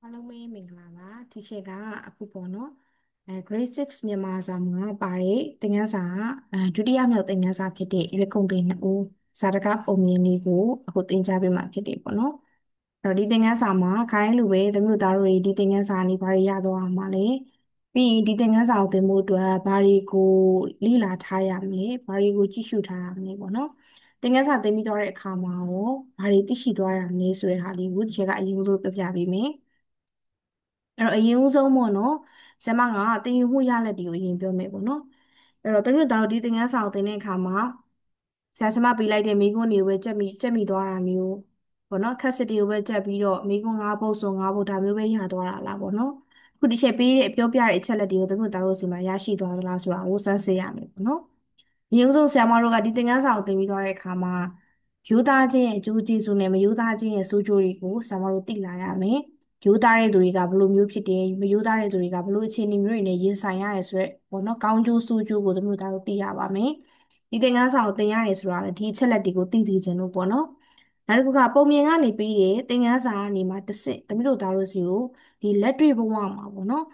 အားလုံးပဲမင်္ဂလာပါဒီချက်ကအခုပေါ့နော်grade 6မြန်မာစာမှာပါတဲ့သင်ခန်းစာဒုတိယမြောက်သင်ခန်းစာဖြစ်တဲ့ရွေးကုန်တဲ့နှစ်ဦးဇာတကပုံမြင်လေးကိုအခုသင်ကြားပေးမှာဖြစ်တယ်ပေါ့နော်အဲ့တော့ဒီသင်ခန်းစာမှာခိုင်းလိုပဲသမီးတို့သားတို့တွေဒီသင်ခန်းစာနေဘာတွေရသွားအောင်မလဲပြီးရင်ဒီသင်ခန်းစာကိုသင်ဖို့အတွက်ဘာတွေကိုလေ့လာထားရမလဲဘာတွေကိုကြည့်ရှုထားရမလဲပေါ့နော်သင်ခန်းစာသင်ပြီးသွားတဲ့အခါမှာရောဘာတွေသိရှိသွားရမလဲဆိုတဲ့ဟာလေးကိုဒီချက်ကအရင်ဆုံးပြပြပေးမယ်အဲ့တော့အရင်ဦးဆုံးပေါ့နော်ဆရာမကတင်ယူမှုရလဒ်တွေကိုအရင်ပြောမယ်ပေါ့နော်အဲ့တော့တချို့တို့ဒီသင်ခန်းစာကိုသင်တဲ့အခါမှာဆရာမပေးလိုက်တဲ့မိကွန်းတွေကိုပဲကြက်မိသွားတာမျိုးပေါ့နော်ခက်စစ်တွေကိုပဲကြက်ပြီးတော့မိကွန်း၅ပုတ်ဆို၅ပုတ်ဒါမျိုးပဲရသွားတာလားပေါ့နော်အခုဒီချက်ပေးတဲ့ပြောပြတဲ့အချက်လက်တွေကိုတို့စီမှာရရှိသွားသလားဆိုတာကိုစမ်းစစ်ရမယ်ပေါ့နော်အရင်ဆုံးဆရာမတို့ကဒီသင်ခန်းစာကိုသင်ပြီးသွားတဲ့အခါမှာယူသားခြင်းရဲ့အကျိုးကျေးဇူးနဲ့မယူသားခြင်းရဲ့ဆိုးကျိုးတွေကိုဆရာမတို့သိလာရမယ်ယူသားတဲ့သူတွေကဘယ်လိုမျိုးဖြစ်တယ်မယူသားတဲ့သူတွေကဘယ်လိုအခြေအနေမျိုးတွေနဲ့ရင်ဆိုင်ရတယ်ဆိုရက်ပေါ့နော်ကောင်းကျိုးဆိုးကျိုးကိုတို့သိရပါမယ်ဒီသင်ခန်းစာကိုသင်ရတယ်ဆိုတာလည်းဒီအချက်လက်တွေကိုသိသိချင်လို့ပေါ့နော်နောက်တစ်ခုကပုံမြင်ကနေပြီးတဲ့သင်ခန်းစာကနေမှတစ်ဆင့်တို့စီကိုဒီလက်တွေ့ဘဝမှာပေါ့နော်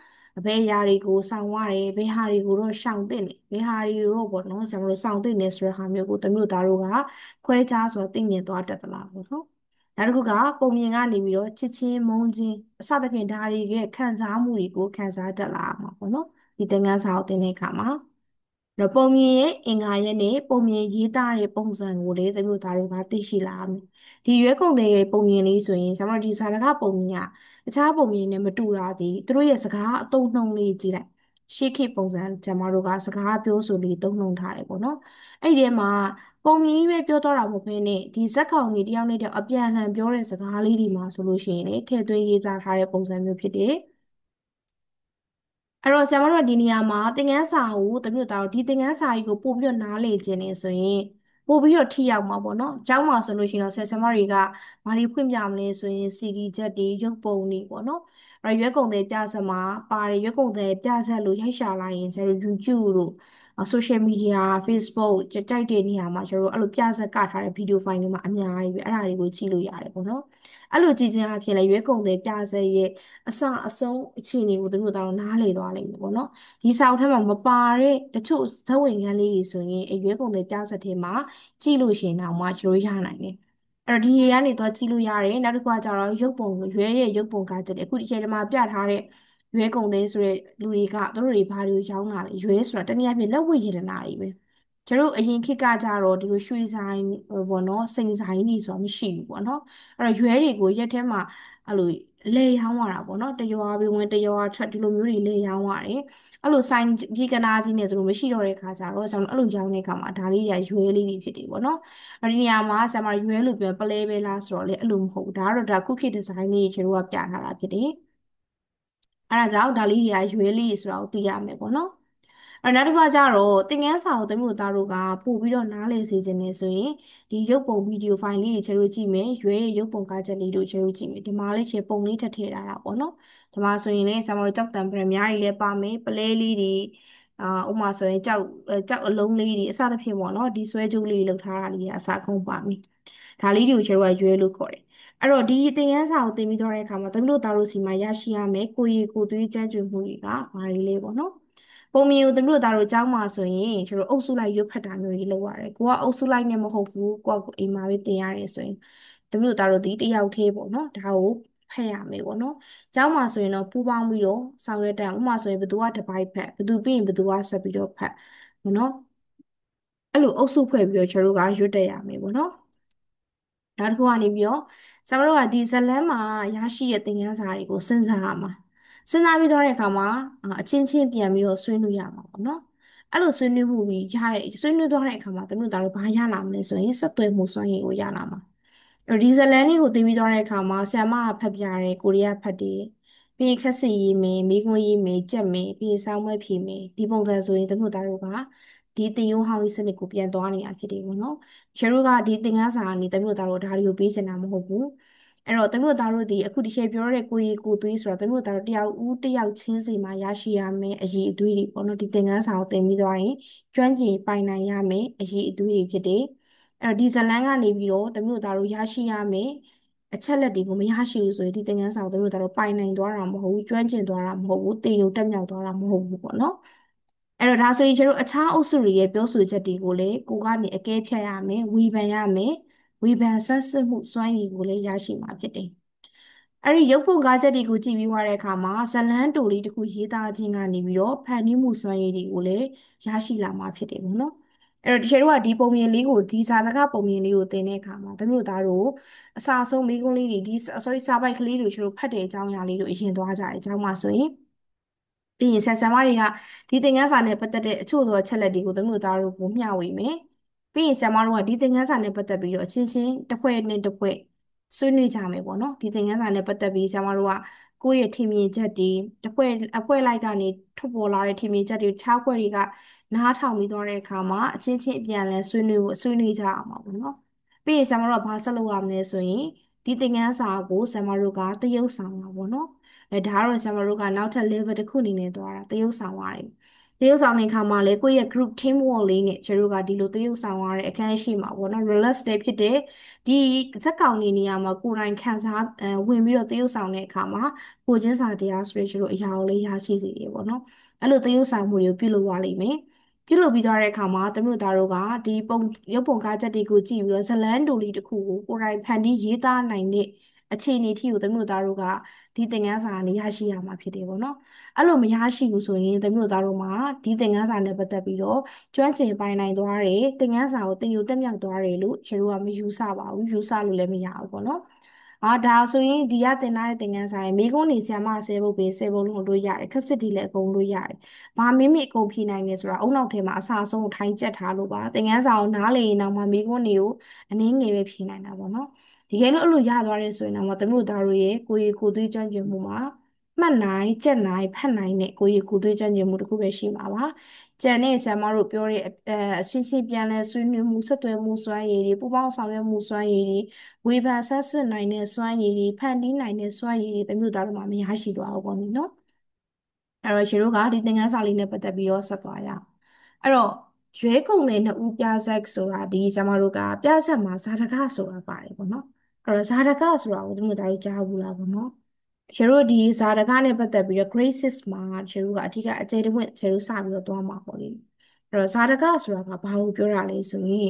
ဘယ်အရာတွေကိုစောင့်ရတယ်ဘယ်ဟာတွေကိုတော့ရှောင်သင့်တယ်ဘယ်ဟာတွေကိုတော့ပေါ့နော်ကျွန်တော်တို့စောင့်သင့်တယ်ဆိုတဲ့ဟာမျိုးကိုတို့ကခွဲခြားဆိုတော့သိမြင်သွားတတ်သလားပေါ့နော်နောက်တစ်ခုကပုံမြင်ကနေပြီးတော့ချစ်ချင်းမုန်းချင်းအစသဖြင့်ဒါတွေရဲ့ခံစားမှုတွေကိုခံစားတတ်လာမှာပေါ့နော်ဒီသင်ခန်းစာကိုသင်တဲ့အခါမှာတော့ပုံမြင်ရဲ့အင်္ဂါရက်နဲ့ပုံမြင်ရေးသားတဲ့ပုံစံကိုလေတို့ကသိရှိလာမယ်ဒီရွေးကုန်တဲ့ပုံမြင်လေးဆိုရင်ကျွန်တော်ဒီဇာတကပုံမြင်ကတခြားပုံမြင်နဲ့မတူတာဒီသူတို့ရဲ့စကားအသုံးနှုန်းလေးကြည့်လိုက်ရှေ့ခေတ်ပုံစံကျွန်တော်တို့ကစကားပြောဆိုလေးသုံးနှုန်းထားတယ်ပေါ့နော်အဲ့ဒီထဲမှာပုံမြင်ပဲပြောတော့တာမဟုတ်ဘဲနဲ့ဒီဇက်ကောင်ကြီးတယောက်နဲ့တယောက်အပြန်အလှန်ပြောတဲ့စကားလေးတွေမှာဆိုလို့ရှိရင်လေထည့်သွင်းရေးသားထားတဲ့ပုံစံမျိုးဖြစ်တယ်အဲ့တော့ဆရာမတို့ကဒီနေရာမှာသင်ခန်းစာကိုတမျိုးတော့ဒီသင်ခန်းစာကြီးကိုပို့ပြီးတော့နားလေခြင်းနေဆိုရင်ပို့ပြီးတော့ထိရောက်မှာပေါ့နော်။ကျောင်းမှာဆိုလို့ရှိရင်တော့ဆရာမတွေကဘာတွေဖွင့်ပြမလဲဆိုရင် CD ချက်တွေရုပ်ပုံတွေပေါ့နော်။အဲ့တော့ရွက်ကုန်တဲ့ပြဆက်မှာပါတယ်ရွက်ကုန်တဲ့ပြဆက်လို့ရိုက်ရှာလိုက်ရင်ကျတို့ YouTube တို့social media Facebook ကြိုက်တဲ့နေရာမှာကျတို့အဲ့လိုပြဆက်ကထားတဲ့ဗီဒီယိုဖိုင်တွေမှာအများကြီးပဲအဲ့ဒါတွေကိုကြည့်လို့ရတယ်ပေါ့နော်။အဲ့လိုကြည့်ခြင်းအဖြစ်လဲရွက်ကုန်တဲ့ပြဆက်ရဲ့အစအဆုံးအခြေအနေကိုတို့နားလည်သွားလိမ့်မယ်ပေါ့နော်ဒီစာအုပ်ထဲမှာမပါတဲ့တချို့ဇာတ်ဝင်ခန်းလေးတွေဆိုရင်အရွေးကုန်တဲ့ပြဆက်ထဲမှာကြည့်လို့ရှိရင်တော့မှကျတို့ရနိုင်တယ်အဲ့တော့ဒီရေကနေတော့ကြည့်လို့ရတယ်နောက်တစ်ခုကကျတော့ရုပ်ပုံရွေးရဲ့ရုပ်ပုံကကြတဲ့အခုဒီချိန်မှာပြထားတဲ့ရွေးကုန်တဲ့ဆိုတဲ့လူတွေကတို့တွေဘာတွေရောင်းတာလဲရွေးဆိုတာတနည်းအားဖြင့်လက်ဝတ်ရတနာတွေပဲကျတို့အရင်ခေတ်ကကြတော့ဒီလိုရွှေဆိုင်ပေါ့နော်စိန်ဆိုင်ကြီးဆိုတာမရှိဘူးပေါ့နော်အဲ့တော့ရွဲတွေကိုရက်ထဲမှာအဲ့လိုလဲရောင်းရတာပေါ့နော်တရွာပြီးဝင်တရွာထွက်ဒီလိုမျိုးတွေလဲရောင်းရတယ်အဲ့လိုဆိုင်ကြီးကနာကြီးနဲ့သူတို့မရှိတော့တဲ့ခါကျတော့ကျွန်တော်အဲ့လိုရောင်းတဲ့ခါမှာဒါလေးတွေကရွဲလေးတွေဖြစ်တယ်ပေါ့နော်အဲ့ဒီနေရာမှာဆရာမရွဲလို့ပြောပလဲပဲလားဆိုတော့လေအဲ့လိုမဟုတ်ဘူးဒါကတော့ဒါခုခေတ်ဒီဇိုင်းလေးတွေကျွန်တော်ကပြထားတာဖြစ်တယ်အဲ့ဒါကြောင့်ဒါလေးတွေကရွေးလေးဆိုတာကိုသိရမယ်ပေါ့နော်အဲ့နောက်တစ်ခါကျတော့သင်ခန်းစာကိုသမီးတို့သားတို့ကပို့ပြီးတော့နားလည်စေခြင်းနဲ့ဆိုရင်ဒီရုပ်ပုံဗီဒီယိုဖိုင်လေးတွေချဲလို့ကြည့်မယ်ရွေးရုပ်ပုံကားချက်လေးတို့ချဲလို့ကြည့်မယ်ဒီမှာလေးချေပုံလေးထည့်ထည့်ထားတာပေါ့နော်ဒီမှာဆိုရင်လည်းဆရာမတို့ကြောက်တံပရမ များကြီးလည်းပါမယ်ပလဲလေးတွေဥမာဆိုရင်ကြောက်အလုံးလေးတွေအစသဖြင့်ပေါ့နော်ဒီဆွဲကြိုးလေးလောက်ထားတာလေးတွေအစကုန်ပါမယ်ဒါလေးတွေကိုချဲတို့ကရွေးလို့ခေါ်တယ်အဲ့တော့ဒီသင်ခန်းစာကိုသင်ပြီးသွားတဲ့အခါမှာသမီးတို့သားတို့စီမှာရရှိရမယ်ကိုယ်ရည်ကိုယ်သွေးကြမ်းကြွမှုတွေကဘာတွေလဲပေါ့နော်ပုံမြင်ကိုသမီးတို့သားတို့အကြောင်းမှာဆိုရင်ကျတို့အုပ်စုလိုက်ရွတ်ဖတ်တာမျိုးကြီးလုပ်ရတယ်ကိုကအုပ်စုလိုက်နဲ့မဟုတ်ဘူးကိုကအိမ်မှာပဲသင်ရတယ်ဆိုရင်သမီးတို့သားတို့ဒီတယောက်တည်းပေါ့နော်ဒါကိုဖတ်ရမယ်ပေါ့နော်။ကျောင်းမှာဆိုရင်တော့ပူးပေါင်းပြီးတော့ဆောင်ရွက်တဲ့ဥပမာဆိုရင်ဘယ်သူကတစ်ပိုက်ဖက်ဘယ်သူပြီးရင်ဘယ်သူကဆက်ပြီးတော့ဖတ်ပေါ့နော်။အဲ့လိုအုပ်စုဖွဲ့ပြီးတော့ကျတို့ကရွတ်တက်ရမယ်ပေါ့နော်။နောက်တစ်ခုကနေပြီးတော့ကျမတို့ကဒီဇတ်လန်းမှာရရှိတဲ့သင်ခန်းစာတွေကိုစဉ်းစားရမှာစဉ်းစားပြီးတော့တဲ့အခါမှာအချင်းချင်းပြန်ပြီးတော့ဆွေးနွေးရမှာပေါ့နော်အဲ့လိုဆွေးနွေးမှုတွေရတဲ့ဆွေးနွေးသွားတဲ့အခါမှာတို့ဘာရလာမလဲဆိုရင်ဆက်သွယ်မှုစွမ်းရည်ကိုရလာမှာဒီဇတ်လန်းလေးကိုသင်ပြီးသွားတဲ့အခါမှာဆရာမကဖတ်ပြတယ်ကိုရီးယားဖတ်တယ်ပြီးရင်ခက်စီရေးမယ်မိခွန်းရေးမယ်ကြက်မယ်ပြီးရင်စောင်းမွဲဖြေမယ်ဒီပုံစံဆိုရင်တို့ကဒီသင်ရိုးဟောင်းရေးစနစ်ကိုပြန်သွားနေတာဖြစ်တယ်ပေါ့နော်ကျတို့ကဒီသင်ခန်းစာကနေတမျိုးသားတို့ဒါတွေကိုပေးချင်တာမဟုတ်ဘူးအဲ့တော့တမျိုးသားတို့ဒီအခုဒီချက်ပြောရတဲ့ကိုရီကိုသွေးဆိုတာတမျိုးသားတို့တယောက်ဦးတယောက်ချင်းစီမှာရရှိရမယ်အရေးအသွေးတွေပေါ့နော်ဒီသင်ခန်းစာကိုသင်ပြီးသွားရင်ကျွမ်းကျင်ပိုင်နိုင်ရမယ်အရေးအသွေးတွေဖြစ်တယ်အဲ့တော့ဒီဇတ်လန်းကနေပြီးတော့တမျိုးသားတို့ရရှိရမယ် အချက်လက်တွေကိုမရရှိဘူးဆိုရင်ဒီသင်ခန်းစာကိုတို့တို့ပိုင်နိုင်သွားတာမဟုတ်ဘူးကျွမ်းကျင်သွားတာမဟုတ်ဘူးတင်ယူတက်မြောက်သွားတာမဟုတ်ဘူးပေါ့နော်အဲ့တော့ဒါဆိုရင်ကျတို့အခြားအုပ်စုတွေရဲ့ပြောဆိုချက်တွေကိုလည်းကိုကနေအကဲဖြတ်ရမယ်ဝေဖန်ရမယ်ဝေဖန်ဆန်းစစ်မှုစွမ်းရည်ကိုလည်းရရှိမှာဖြစ်တယ်အဲ့ဒီရုပ်ပုံကားချက်တွေကိုကြည့်ပြီးွားတဲ့အခါမှာဇလန်းတိုလေးတစ်ခုရေးသားခြင်းကနေပြီးတော့ဖန်တီးမှုစွမ်းရည်တွေကိုလည်းရရှိလာမှာဖြစ်တယ်ပေါ့နော်အဲ့တော့တချို့ကဒီပုံမြင်လေးကိုဒီဇာတကပုံမြင်လေးကိုသင်တဲ့အခါမှာတို့တို့သားတို့အစာဆုံးမိကုံးလေးတွေဒီ sorry စာပိုက်ကလေးတွေတို့ဖတ်တဲ့အကြောင်းအရာလေးတို့အရင်သွားကြတယ်အကြောင်းမှဆိုရင်ပြီးရင်ဆရာမတွေကဒီသင်ခန်းစာနဲ့ပတ်သက်တဲ့အချို့သောအချက်လက်တွေကိုတို့သားတို့ကိုမျှဝေမယ်ပြီးရင်ဆရာမတို့ကဒီသင်ခန်းစာနဲ့ပတ်သက်ပြီးတော့အချင်းချင်းတစ်ဖွဲ့နဲ့တစ်ဖွဲ့ဆွေးနွေးကြမယ်ပေါ့နော်ဒီသင်ခန်းစာနဲ့ပတ်သက်ပြီးဆရာမတို့ကကိုယ့်ရဲ့ထင်မြင်ချက်တွေတစ်ဖွဲ့အဖွဲ့လိုက်ကနေထွက်ပေါ်လာတဲ့ထင်မြင်ချက်တွေခြားဖွဲ့တွေကနားထောင်ပြီးသွားတဲ့အခါမှာအချင်းချင်းအပြန်အလှန်ဆွေးနွေးကြအောင်ပါပေါ့နော်ပြီးရင်ဆရာမတို့ကဘာဆက်လုပ်ရမလဲဆိုရင်ဒီသင်ခန်းစာကိုဆရာမတို့ကသရုပ်ဆောင်တာပေါ့နော်ဒါကတော့ဆရာမတို့ကနောက်ထပ် level တစ်ခုအနေနဲ့သွားတာသရုပ်ဆောင်ရတယ်သရုပ်ဆောင်တဲ့အခါမှာလေကိုယ့်ရဲ့ group team work လေးနဲ့ကျတို့ကဒီလိုသရုပ်ဆောင်ရတဲ့အခန်းရှိမှာပေါ့နော် relax တဲ့ဖြစ်တဲ့ဒီဇက်ကောင်နေနေရာမှာကိုယ်တိုင်ခံစားဝင်ပြီးတော့သရုပ်ဆောင်တဲ့အခါမှာကိုယ်ချင်းစာတရားဆိုပြီးကျတို့အရာကိုလေးရရှိစေတယ်ပေါ့နော်အဲ့လိုသရုပ်ဆောင်မှုတွေကိုပြုလုပ်ရလိမ့်မယ်ပြုလုပ်ပြီးသွားတဲ့အခါမှာတမျိုးသားတို့ကဒီပုံရုပ်ပုံကားချက်တွေကိုကြည့်ပြီးတော့ဇလန်းတူလေးတစ်ခုကိုကိုယ်တိုင်ဖန်တီးရေးသားနိုင်တဲ့အခြေအနေထိကိုတမျိုးသားတို့ကဒီသင်ခန်းစာကနေရရှိရမှာဖြစ်တယ်ပေါ့နော်အဲ့လိုမရရှိဘူးဆိုရင်တမျိုးသားတို့မှာဒီသင်ခန်းစာနဲ့ပတ်သက်ပြီးတော့ကျွမ်းကျင်ပိုင်နိုင်သွားတယ်သင်ခန်းစာကိုသင်ယူတက်မြောက်သွားတယ်လို့ကျွန်တော်ကမယူဆပါဘူးယူဆလို့လည်းမရဘူးပေါ့နော်ဒါဆိုရင်ဒီကသင်ထားတဲ့သင်ခန်းစာရဲ့မိကုန်းနေဆရာမ10 ပုဒ်ပေး10 ပုဒ်လုံးလို့ရတယ်ခက်စစ်တီလည်းအကုန်လို့ရတယ်ဘာမိမိအကုန်ဖြေနိုင်နေဆိုတာအုံနောက်ထဲမှာအစာဆုံးကိုထိုင်ကျက်ထားလို့ပါသင်ခန်းစာကိုနားလည်ရင်တော့မှမိကုန်းတွေကိုအနည်းငယ်ပဲဖြေနိုင်တာပေါ့နော်တကယ်လို့အဲ့လိုရသွားတယ်ဆိုရင်တော့သမီးတို့သားတို့ရဲ့ကိုယ်ရည်ကိုယ်သွေးကျွမ်းကျင်မှုမှာမှတ်နိုင်ကြက်နိုင်ဖတ်နိုင်တဲ့ကိုယ်ရည်ကိုယ်သွေးကျွမ်းကျင်မှုတစ်ခုပဲရှိမှာပါကျန်တဲ့ဆရာမတို့ပြောတဲ့အရှင်းရှင်းပြန်လဲဆွေးနွေးမှုဆက်သွယ်မှုစွမ်းရည်တွေပူးပေါင်းဆောင်ရွက်မှုစွမ်းရည်တွေဝေဖန်ဆန်းစစ်နိုင်တဲ့စွမ်းရည်တွေဖန်တီးနိုင်တဲ့စွမ်းရည်တွေသမီးတို့သားတို့မှာမရရှိသွားဘူးပေါ့နော်အဲ့တော့ရှင်တို့ကဒီသင်ခန်းစာလေးနဲ့ပတ်သက်ပြီးတော့ဆက်သွားရအောင်အဲ့တော့ရွေးကုန်တဲ့နှစ်ဦးပြဆက်ဆိုတာဒီကျမတို့ကပြဆက်မှာဇာတကဆိုတာပါတယ်ပေါ့နော်အဲ့တော့ဇာတကဆိုတာကိုတို့တို့ကြားဘူးလားပေါ့နော်ရှင်တို့ဒီဇာတကနဲ့ပတ်သက်ပြီးတော့ grade 6မှာရှင်တို့ကအဓိကအကျယ်တဝင့်ရှင်တို့စပြီးတော့သွားမှာပေါ့လေအဲ့တော့ဇာတကဆိုတာကဘာကိုပြောတာလဲဆိုရင်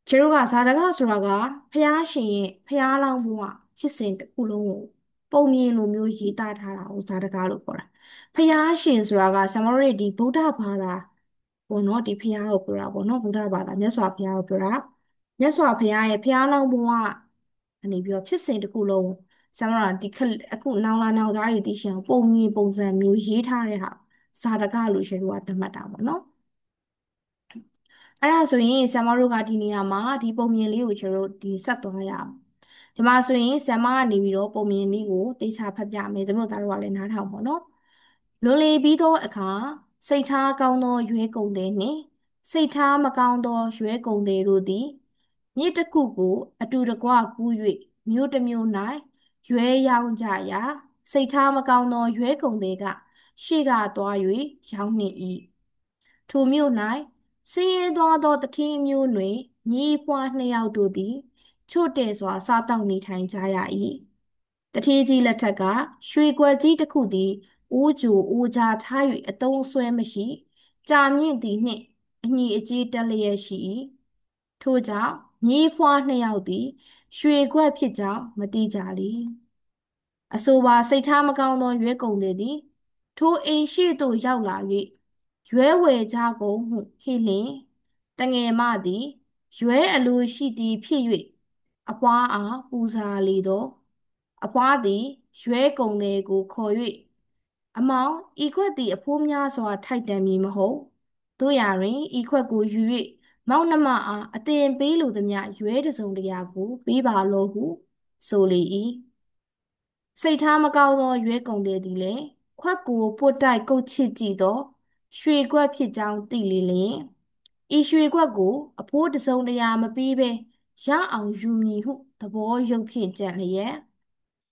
ကျတို့ကဇာတကဆိုတာကဖျားရှင်ရဲ့ဖျားလောင်းဘဝဖြစ်စဉ်တစ်ခုလုံးကိုပုံမြင်လိုမျိုးရေးသားထားတာကိုဇာတကလို့ခေါ်တာဖျားရှင်ဆိုတာကဆမတို့ရဲ့ဒီဗုဒ္ဓဘာသာပေါ့နော်ဒီဖျားကိုပြောတာပေါ့နော်ဗုဒ္ဓဘာသာမြတ်စွာဘုရားကိုပြောတာမြတ်စွာဘုရားရဲ့ဖျားလောင်းဘဝအနေပြီးတော့ဖြစ်စဉ်တစ်ခုလုံးဆမတို့ကဒီအခုနောင်လာနောင်သားတွေသိရှင်ပုံမြင်ပုံစံမျိုးရေးထားတဲ့ဟာဇာတကလို့ရှင်တို့ကသတ်မှတ်တာပေါ့နော်အဲ့ဒါဆိုရင်ဆ iam မတို့ကဒီနေရာမှာဒီပုံမြင်လေးကိုကျွန်တော်တို့ဒီဆက်သွားရအောင်ဒီမှာဆိုရင်ဆ iam မကနေပြီးတော့ပုံမြင်လေးကိုတေချာဖတ်ပြမယ်တို့သားတို့ကလည်းနားထောင်ပါတော့လွန်လေပြီးသောအခါစိတ်ထားကောင်းသောရွေးကုန်သည်နှင့်စိတ်ထားမကောင်းသောရွေးကုန်သည်တို့သည်မြစ်တစ်ခုကိုအတူတကွကူး၍မြို့တစ်မြို့၌ရွေးရောင်းကြရာစိတ်ထားမကောင်းသောရွေးကုန်သည်ကရှေ့ကသွား၍ရောင်းနှင့်၏ထိုမြို့၌ဆင်းရဲသွားသောတထင်းမျိုးတွင်ညီးဖွားနှစ်ယောက်တို့သည်ချို့တဲ့စွာစားတောက်နေထိုင်ကြရ၏တထေးကြီးလက်ထက်ကရွှေကွက်ကြီးတစ်ခုသည်အိုးကြိုအိုးကြားထား၍အတုံးဆွဲမရှိကြာမြင့်သည်နှင့်အညီအကျေးတက်လျက်ရှိ၏ထို့ကြောင့်ညီးဖွားနှစ်ယောက်သည်ရွှေကွက်ဖြစ်ကြောင်းမသိကြလီအဆိုပါစိတ်ထားမကောင်းသောရွေးကုန်သည်ထိုအိမ်ရှိသို့ရောက်လာ၍ရွဲဝယ်ကြကုန်ဟုဟစ်လျင်တငယ်မသည်ရွဲအလိုရှိသည်ဖြစ်၍အဖွားအားပူဇာလေသောအဖွားသည်ရွဲကုန်သည်ကိုခေါ်၍အမောင်ဤခွက်သည်အဖိုးများစွာထိုက်တန်မည်မဟုတ်တို့ရာတွင်ဤခွက်ကိုယူ၍မောင်နှမအားအတင်ပေးလိုသည်မြရွဲတစုံတရာကိုပေးပါလောဟုဆိုလေ၏စိတ်ထားမကောင်းသောရွေးကုန်သည်သည်လည်းခွက်ကိုပွတ်တိုက်ကုတ်ချစ်ကြည့်သောရွှေခွက်ဖြစ်ကြောင်းသိလေလျင်ဤရွှေခွက်ကိုအဖိုးတစုံတရာမပေးဘဲရအောင်ယူမည်ဟုသဘောရုပ်ဖြင့်ကြံလျက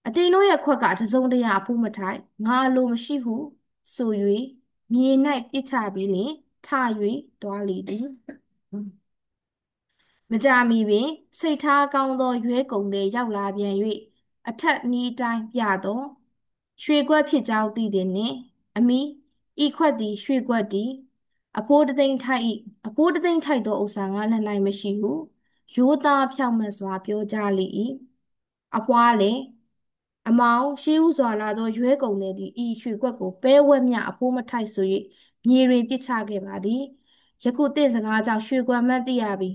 ်အတင်းတို့ရဲ့ခွက်ကတစုံတရာအဖိုးမထိုက်ငါအလိုမရှိဟုဆို၍မြေ၌ပစ်ချပြီးလျှင်ထ၍သွားလေသည် မကြာမီပင်စိတ်ထားကောင်းသောရွဲကုန်သည်ရောက်လာပြန်၍အထက်နီးတိုင်းပြသောရွှေခွက်ဖြစ်ကြောင်းသိသည်နှင့်အမိဤခွက်သည်ရွှေခွက်သည်အဖိုးတသိန်းထိုက်၏အဖိုးတသိန်းထိုက်သောဥစ္စာငါလက်၌မရှိဟုရိုးသားဖြောင့်မတ်စွာပြောကြားလေ၏အဖွားလည်းအမောင်ရှေးဥစွာလာသောရွဲကုန်သည်သည်ဤရွှေခွက်ကိုပဲဝက်မြအဖိုးမထိုက်ဆို၍မြေတွင်ပစ်ချခဲ့ပါသည်ယခုတင့်စကားကြောင့်ရွှေခွက်မှန်းသိရပြီ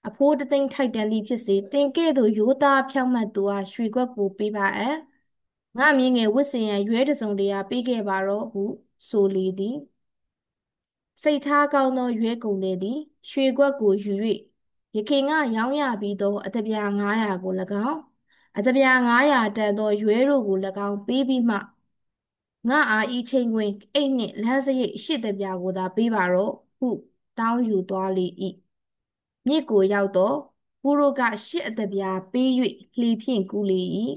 အဖိုးတသိန်းထိုက်တန်သည်ဖြစ်စေတင်ကဲ့သို့ရိုးသားဖြောင့်မတ်သူအားရွှေခွက်ကိုပေးပါအံ့ငါမြင်ငယ်ဝတ်စင်ရန်ရွဲတစုံတရာပေးခဲ့ပါတော့ဟုဆိုလေသည်စိတ်ထားကောင်းသောရွဲကုန်သည်ရွှေခွက်ကိုယူ၍ယခင်ကရောင်းရပြီးသောအတပြား900ကို၎င်းအတပြား900တန်သောရွဲတို့ကို၎င်းပေးပြီးမှငါအားဤချိန်တွင်အိတ်နှင့်လမ်းစရိတ်ရှစ်တပြားကိုသာပေးပါတော့ဟုတောင်းယူသွားလေ၏မြစ်ကိုရောက်တော့ပုရောကရှစ်အတပြားပေး၍လှေဖြင့်ကူးလေ၏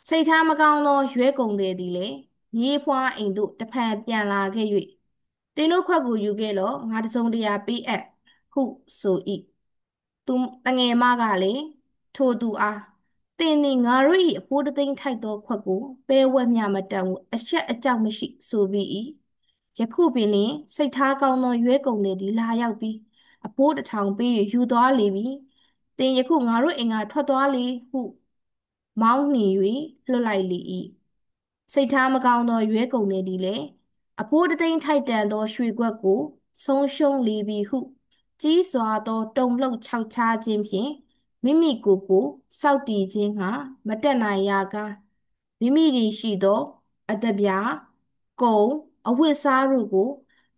စိတ်ထားမကောင်းသောရွဲကုန်သည်သည်လည်းမြေးဖွားအိမ်သို့တဖန်ပြန်လာခဲ့၍တင်းတို့ခွက်ကိုယူခဲ့လော့ငါတစုံတရာပေးအပ်ဟုဆို၏သူတငယ်မကလည်းထိုသူအားတင်းသည်ငါတို့၏အဖိုးတသိန်းထိုက်သောခွက်ကိုပဲဝက်မျှမတန်ဟုအရှက်အကြောက်မရှိဆိုပြီး၏ယခုပင်လျှင်စိတ်ထားကောင်းသောရွဲကုန်သည်လာရောက်ပြီးအဖိုး1000ပေး၍ယူသွားလေပြီတင်ယခုငါတို့အိမ်ကထွက်သွားလေဟုမောင်းနှင်၍လွှတ်လိုက်လေ၏စိတ်ထားမကောင်းသောရွဲကုန်သည်လည်းအဖိုးတသိန်းထိုက်တန်သောရွှေခွက်ကိုဆုံးရှုံးလေပြီဟုကြီးစွာသောတုန်လှုပ်ခြောက်ခြားခြင်းဖြင့်မိမိကိုယ်ကိုစောင့်တည်ခြင်းကမတက်နိုင်ရာကားမိမိသည်ရှိသောအတပြားကုံအဝတ်စားတို့ကို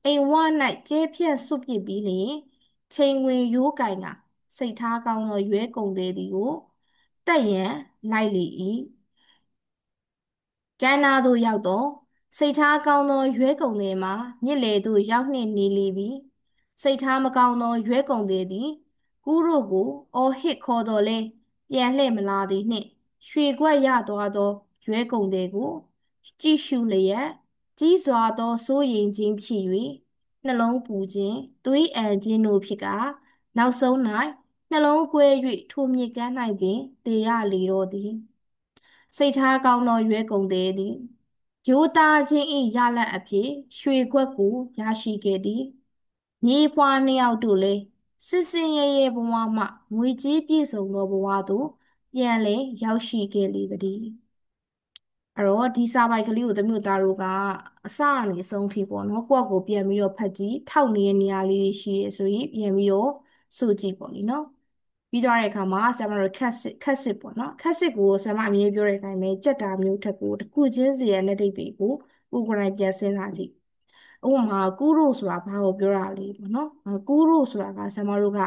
အိမ်ဝ၌ကျဲပြန့်စွန့်ပစ်ပြီးလျှင်ချိန်ဝင်ရိုးကင်ကစိတ်ထားကောင်းသောရွဲကုန်သည်ကိုတက်ရန်လိုက်လေ၏ကမ်းနားသို့ရောက်တော့စိတ်ထားကောင်းသောရွဲကုန်သည်မှာမြစ်လေသို့ရောက်နှင့်နေလေပြီစိတ်ထားမကောင်းသောရွဲကုန်သည်သည်ကူးတို့ကိုအော်ဟစ်ခေါ်တော်လဲပြန်လှည့်မလာသည်နှင့်ရွှေခွက်ရသွားသောရွဲကုန်သည်ကိုကြည့်ရှုလျက်ကြီးစွာသောစိုးရိမ်ခြင်းဖြစ်၍နှလုံးပူခြင်းသွေးအန်ခြင်းတို့ဖြစ်ကာနောက်ဆုံး၌နှလုံးကွဲ၍ထိုမြေကမ်း၌ပင်တေရလေတော့သည်စိတ်ထားကောင်းသောရွဲကုန်သည်ရိုးသားခြင်း၏ရလဒ်အဖြစ်ရွှေခွက်ကိုရရှိခဲ့သည်မြေးဖွားနှစ်ယောက်တို့လည်းစစ်စင်ရဲရဲဘဝမှငွေကြေးပြည့်စုံသောဘဝသို့ပြန်လည်ရောက်ရှိခဲ့လေသည်အဲ့တော့ဒီစာပိုက်ကလေးကိုသမီးတို့သားတို့ကအစကနေအဆုံးထိပေါ့နော်ကိုယ့်ကိုပြန်ပြီးတော့ဖတ်ကြည့်ထောက်နေတဲ့နေရာလေးတွေရှိရဆိုရင်ပြန်ပြီးတော့စိုးကြည့်ပေါ့လीနော်ပြီးသွားတဲ့အခါမှာဆရာမတို့ခက်စစ်ပေါ့နော်ခက်စစ်ကိုဆရာမအမြဲပြောတဲ့အတိုင်းပဲကြက်တာမျိုးထက်ကိုတစ်ခုချင်းစီရဲ့လက်ထိပ်တွေကိုကိုယ်ကိုယ်တိုင်ပြန်စဉ်းစားကြည့်ဥပမာကူးရို့ဆိုတာဘာကိုပြောတာလဲပေါ့နော်ကူးရို့ဆိုတာကဆရာမတို့က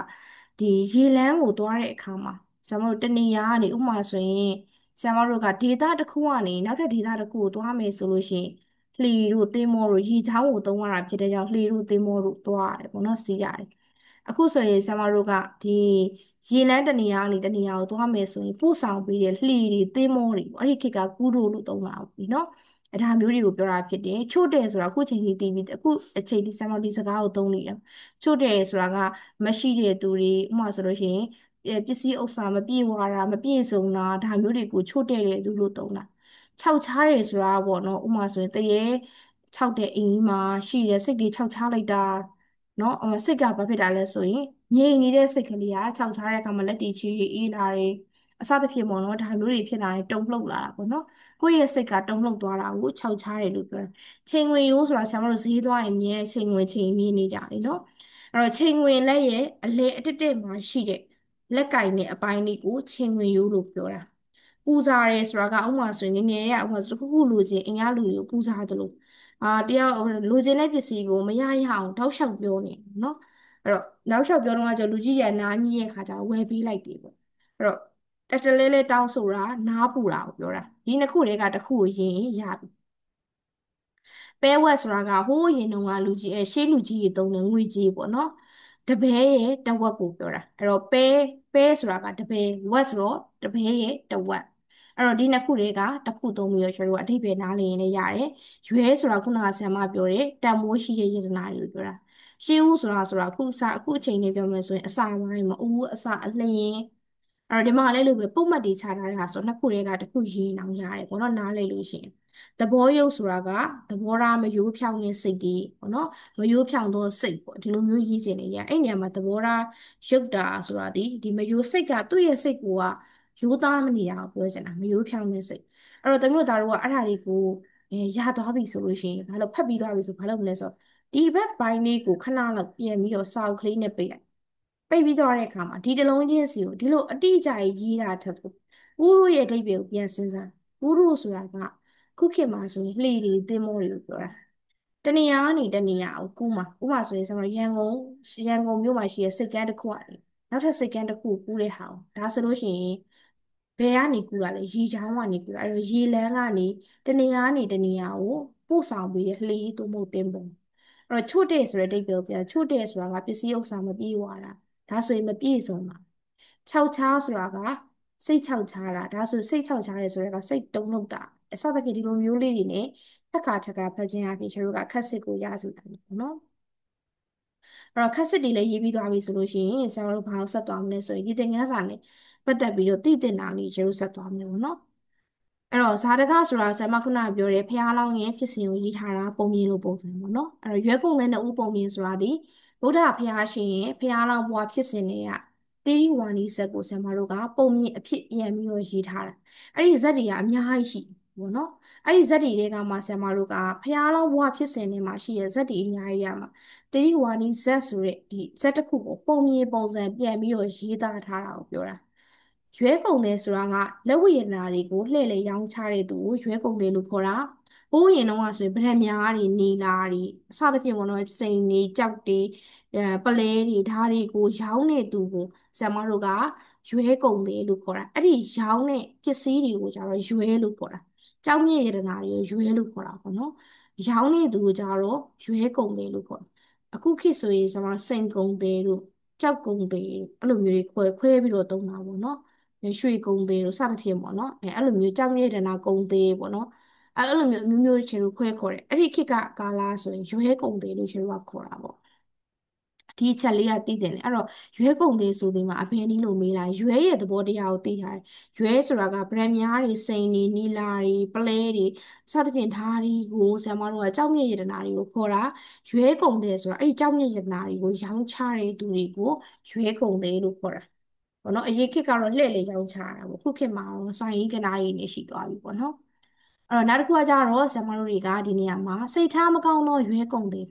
ဒီရေလမ်းကိုသွားတဲ့အခါမှာဆရာမတို့တနေရာကနေဥပမာဆိုရင်ဆရာမတို့ကဒေတာတစ်ခုကနေနောက်ထပ်ဒေတာတစ်ခုကိုသွားမယ်ဆိုလို့ရှိရင်လှေတို့သင်္ဘောတို့ရေချောင်းကိုသုံးရတာဖြစ်တဲ့ကြောင့်လှေတို့သင်္ဘောတို့သွားရတယ်ပေါ့နော်စီးရတယ်အခုဆိုရင်ဆရာမတို့ကဒီရေလမ်းတနေရာကနေတနေရာကိုသွားမယ်ဆိုရင်ပို့ဆောင်ပေးတဲ့လှေတွေသင်္ဘောတွေပေါ့အဲ့ဒီခေတ်ကကူးတို့လို့သုံးတာပေါ့နော်အဲ့ဒါမျိုးတွေကိုပြောတာဖြစ်တယ်ချို့တယ်ဆိုတာအခုချိန်ကြီးတည်ပြီးအခုအချိန်ဒီဆရာမဒီစကားကိုသုံးနေတာချို့တယ်ဆိုတာကမရှိတဲ့သူတွေဥပမာဆိုလို့ရှိရင်ပစ္စည်းဥစ္စာမပြည့်ဝတာမပြည့်စုံတာဒါမျိုးတွေကိုချို့တဲ့တဲ့သူလို့သုံးတာခြောက်ခြားတယ်ဆိုတာပေါ့နော်ဥပမာဆိုရင်တရေခြောက်တဲ့အိမ်ကြီးမှာရှိတဲ့စိတ်တွေခြောက်ခြားလိုက်တာနော်စိတ်ကဘာဖြစ်တာလဲဆိုရင်ငြိမ်နေတဲ့စိတ်ကလေးကခြောက်ခြားတဲ့အခါမှာလက်တီချီတွေအေးလာတယ်အစသဖြင့်ပေါ့နော်ဒါမျိုးတွေဖြစ်လာရင်တုန်လှုပ်လာတာပေါ့နော်ကိုယ့်ရဲ့စိတ်ကတုန်လှုပ်သွားတာကိုခြောက်ခြားတယ်လို့ပြောတယ်ချိန်ဝင်ရိုးဆိုတာဆရာမတို့ဈေးသွားရင်မြင်ချိန်ဝင်ချိန်မြင်နေကြတယ်နော်အဲ့တော့ချိန်ဝင်လက်ရဲ့အလဲအတက်တက်မှာရှိတဲ့လက်ကင်နဲ့အပိုင်းလေးကိုချိန်ဝင်ရိုးလို့ပြောတာပူဇာရဲဆိုတာကဥပမာဆိုရင်ငငယ်ရဥပမာဆိုတစ်ခုခုလိုချင်အင်္ဂါလူတွေကိုပူဇာတယ်လို့တယောက်လိုချင်တဲ့ပစ္စည်းကိုမရရအောင်တောက်လျှောက်ပြောနေနော်အဲ့တော့နောက်လျှောက်ပြောတော့ကကျလူကြီးရနားကြီးရဲ့ခါကျဝယ်ပေးလိုက်တယ်ပေါ့အဲ့တော့တက်တလဲလဲတောင်းဆိုတာနားပူတာကိုပြောတာဒီနှစ်ခုတည်းကတစ်ခုကိုယင်ရပြီပဲဝက်ဆိုတာကဟိုးရင်တုန်းကလူကြီးရှေးလူကြီးတွေတုံးတဲ့ငွေကြေးပေါ့နော်တပဲရဲ့တဝက်ကိုပြောတာအဲ့တော့ပဲဆိုတာကတပဲဝက်ဆိုတော့တပဲရဲ့တဝက်အဲ့တော့ဒီနှစ်ခုတွေကတစ်ခုသုံးပြီးတော့ကျွန်တော်တို့အဓိပ္ပာယ်နားလည်ရင်လည်းရတယ်ရွဲဆိုတာခုနကဆရာမပြောတဲ့တန်မိုးရှိတဲ့ယတနာတွေကိုပြောတာ ရှေးဦးဆိုတာအခုအချိန်လေးပြောမယ်ဆိုရင်အစာပိုင်းမဦးအစာအလျင်အဲ့တော့ဒီမှာလည်းလို့ပဲပုံမှတ်တွေခြားထားတဲ့ဟာဆိုနှစ်ခုတည်းကတစ်ခုရေးအောင်ရတယ်ပေါ့နော်နားလည်လို့ရှိရင်သဘောရုပ်ဆိုတာကသဘောထားမယိုးဖြောင်းတဲ့စိတ်တွေပေါ့နော်မယိုးဖြောင်းသောစိတ်ပေါ့ဒီလိုမျိုးရေးချင်နေရအဲ့နေရာမှာသဘောထားရုပ်တာဆိုတာဒီမယိုးစိတ်ကသူ့ရဲ့စိတ်ကရိုးသားမနေတာကိုပြောချင်တာမယိုးဖြောင်းတဲ့စိတ်အဲ့တော့တမျိုးသားတို့ကအဲ့ဒါတွေကိုရသွားပြီဆိုလို့ရှိရင်ဘာလို့ဖတ်ပြီးသွားပြီဆိုဘာလို့မလဲဆိုတော့ဒီဘက်ပိုင်းလေးကိုခဏလောက်ပြန်ပြီးတော့စာအုပ်ကလေးနဲ့ပိတ်လိုက်ပိတ်ပြီးသွားတဲ့အခါမှာဒီတစ်လုံးချင်းစီကိုဒီလိုအတိအကျရေးတာထက်ကိုဦးတို့ရဲ့အဓိပ္ပာယ်ကိုပြန်စဉ်းစားဦးတို့ဆိုတာကခုခေတ်မှာဆိုရင်လှေတွေသင်္ဘောတွေကိုပြောတာတနေရာကနေတနေရာကိုကူးမှာဥပမာဆိုရင်ကျွန်တော်ရန်ကုန်မြို့မှာရှိတဲ့စိတ်ကမ်းတစ်ခုကနေနောက်ထပ်စိတ်ကမ်းတစ်ခုကူးတဲ့ဟာကိုဒါဆိုလို့ရှိရင်ဘယ်ကနေကူးတာလဲရေချောင်းကနေကူးတာအဲ့တော့ရေလမ်းကနေတနေရာကနေတနေရာကိုပို့ဆောင်ပြီးတဲ့လှေသို့မဟုတ်သင်္ဘောအဲ့တော့ချို့တဲ့ဆိုတဲ့အဓိပ္ပာယ်ကိုပြန်ချို့တဲ့ဆိုတာကပစ္စည်းဥစ္စာမပြေးသွားတာဒါဆိုရင်မပြည့်စုံပါခြောက်ခြားဆိုတာကစိတ်ခြောက်ခြားတာဒါဆိုစိတ်ခြောက်ခြားရဲဆိုတဲ့ကစိတ်တုံ့လောက်တာအစသဖြင့်ဒီလိုမျိုးလေးတွေနဲ့ထက်ခါဖတ်ခြင်းအပြင်ကျွန်တော်တို့ကခက်စစ်ကိုရစုတာပေါ့နော်အဲ့တော့ခက်စစ်တွေလည်းရေးပြီးသွားပြီဆိုလို့ရှိရင်ကျွန်တော်တို့ဘာလို့ဆက်သွားမလဲဆိုရင်ဒီသင်ခန်းစာနဲ့ပတ်သက်ပြီးတော့တည်တင်တာလေးကျွန်တော်ဆက်သွားမယ်ပေါ့နော်အဲ့တော့ဇာတကဆိုတာဆရာမခုနကပြောတယ်ဖះလောင်းရဲ့ဖြစ်စဉ်ကိုရေးထားတာပုံမြင်လို့ပုံစံပေါ့နော်အဲ့တော့ရွေးကုန်တဲ့နှစ်ဦးပုံမြင်ဆိုတာဒီဗုဒ္ဓဖះရှင်ရဲ့ဖះလောင်းဘဝဖြစ်စဉ်တွေကတေရီဝါနီဇက်ကိုဆရာမတို့ကပုံမြင်အဖြစ်ပြန်ပြီးတော့ရေးထားတာအဲ့ဒီဇက်တွေကအများကြီးရှိပေါ့နော်အဲ့ဒီဇက်တွေကမှဆရာမတို့ကဖះလောင်းဘဝဖြစ်စဉ်တွေမှာရှိတဲ့ဇက်တွေအများကြီးရမှာတေရီဝါနီဇက်ဆိုတဲ့ဒီဇက်တစ်ခုကိုပုံမြင်ပုံစံပြန်ပြီးတော့ရေးသားထားတာကိုပြောတာရွဲကုန်တယ်ဆိုတာကလက်ဝိရဏတွေကိုလှည့်လည်ရောင်းချတဲ့သူကိုရွဲကုန်တယ်လို့ခေါ်တာဘိုးရင်တော့ဆိုရင်ဗရက်များတွေနီလာတွေအစသဖြင့်ပေါ့နော်စိန်တွေကြောက်တွေပလဲတွေဓာတွေကိုရောင်းတဲ့သူကိုဆရာမတို့ကရွဲကုန်တယ်လို့ခေါ်တာအဲ့ဒီရောင်းတဲ့ပစ္စည်းတွေကိုကျတော့ရွဲလို့ခေါ်တာကြောက်မြင့်ရတနာတွေကိုရွဲလို့ခေါ်တာပေါ့နော်ရောင်းတဲ့သူကိုကျတော့ရွဲကုန်တယ်လို့ခေါ်တာအခုခေတ်ဆိုရင်ကျွန်တော်စိန်ကုန်တယ်လို့ကြောက်ကုန်တယ်အဲ့လိုမျိုးတွေခွဲပြီးတော့သုံးတာပေါ့နော်ရွှေကုန်သေးလို့စသဖြင့်ပေါ့နော်အဲ့လိုမျိုးကြောက်မြေ့ဒနာကုန်သေးပေါ့နော်အဲ့လိုမျိုးအမျိုးမျိုးချေလို့ခွဲခေါ်တယ်အဲ့ဒီခေတ်ကကာလာဆိုရင်ရွဲကုန်သေးလို့ချေလို့ကခေါ်တာပေါ့ဒီအချက်လေးကသိတယ်လေအဲ့တော့ရွဲကုန်သေးဆိုဒီမှာအဖေနီးလို့မေးလိုက်ရွဲရဲ့သဘောတရားကိုသိထားတယ်ရွဲဆိုတာကဗရက်များတွေစိန်တွေနီလာတွေပလဲတွေစသဖြင့်ဓာရီကိုဆရာမတို့ကကြောက်မြေ့ရတနာတွေကိုခေါ်တာရွဲကုန်သေးဆိုတာအဲ့ဒီကြောက်မြေ့ရတနာတွေကိုရောင်းချတဲ့သူတွေကိုရွဲကုန်သေးလို့ခေါ်တာပေါ့နော်အရေးခေတ်ကတော့လှည့်လေရောင်းချတာပေါ့ခုခေတ်မှာတော့ဆိုင်ကြီးကနားကြီးနေရှိသွားပြီပေါ့နော်အဲ့တော့နောက်တစ်ခုကကြတော့ဆရာမတို့တွေကဒီနေရာမှာစိတ်ထားမကောင်းသောရွေးကုန်တွေက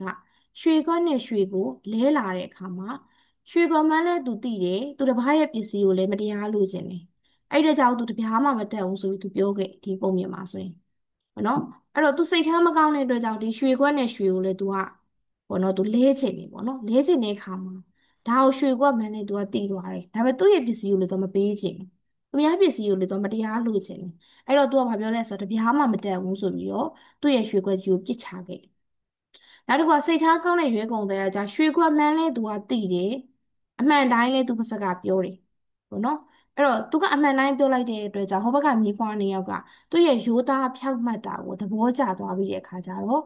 ရွှေခွက်နဲ့ရွှေကိုလဲလာတဲ့အခါမှာရွှေခွက်မှန်းလဲသူသိတယ်သူတစ်ပားရဲ့ပစ္စည်းကိုလည်းမတရားလို့ခြင်းတယ်အဲ့ဒါကြောင့်သူတစ်ပြားမှမတက်ဘူးဆိုပြီးသူပြောခဲ့ဒီပုံမြင်မှာဆိုရင်ပေါ့နော်အဲ့တော့သူစိတ်ထားမကောင်းတဲ့အတွက်ကြောင့်ဒီရွှေခွက်နဲ့ရွှေကိုလည်းသူကပေါ့နော်သူလဲချင်တယ်ပေါ့နော်လဲချင်တဲ့အခါမှာဒါကိုရွှေခွက်မှန်းနဲ့သူကတီးသွားတယ်ဒါပေမဲ့သူ့ရဲ့ပစ္စည်းကိုလည်းသူမပေးချင်ဘူးသူများပစ္စည်းကိုလည်းသူမတရားလို့ချင်တယ်အဲ့တော့သူကဘာပြောလဲဆိုတော့တပြားမှမတန်ဘူးဆိုပြီးတော့သူ့ရဲ့ရွှေခွက်ကြီးကိုပစ်ချခဲ့နောက်တစ်ခုကစိတ်ထားကောင်းတဲ့ရွေးကုန်တဲ့ကရွှေခွက်မှန်းလဲသူကသိတယ်အမှန်တိုင်းလဲသူပါစကားပြောတယ်ပေါ့နော်အဲ့တော့သူကအမှန်တိုင်းပြောလိုက်တဲ့အတွက်ကြောင့်ဟိုဘက်ကမြေဖွားနေယောက်ကသူ့ရဲ့ရိုးသားဖြောင့်မတ်တာကိုသဘောကျသွားပြီးတဲ့အခါကျတော့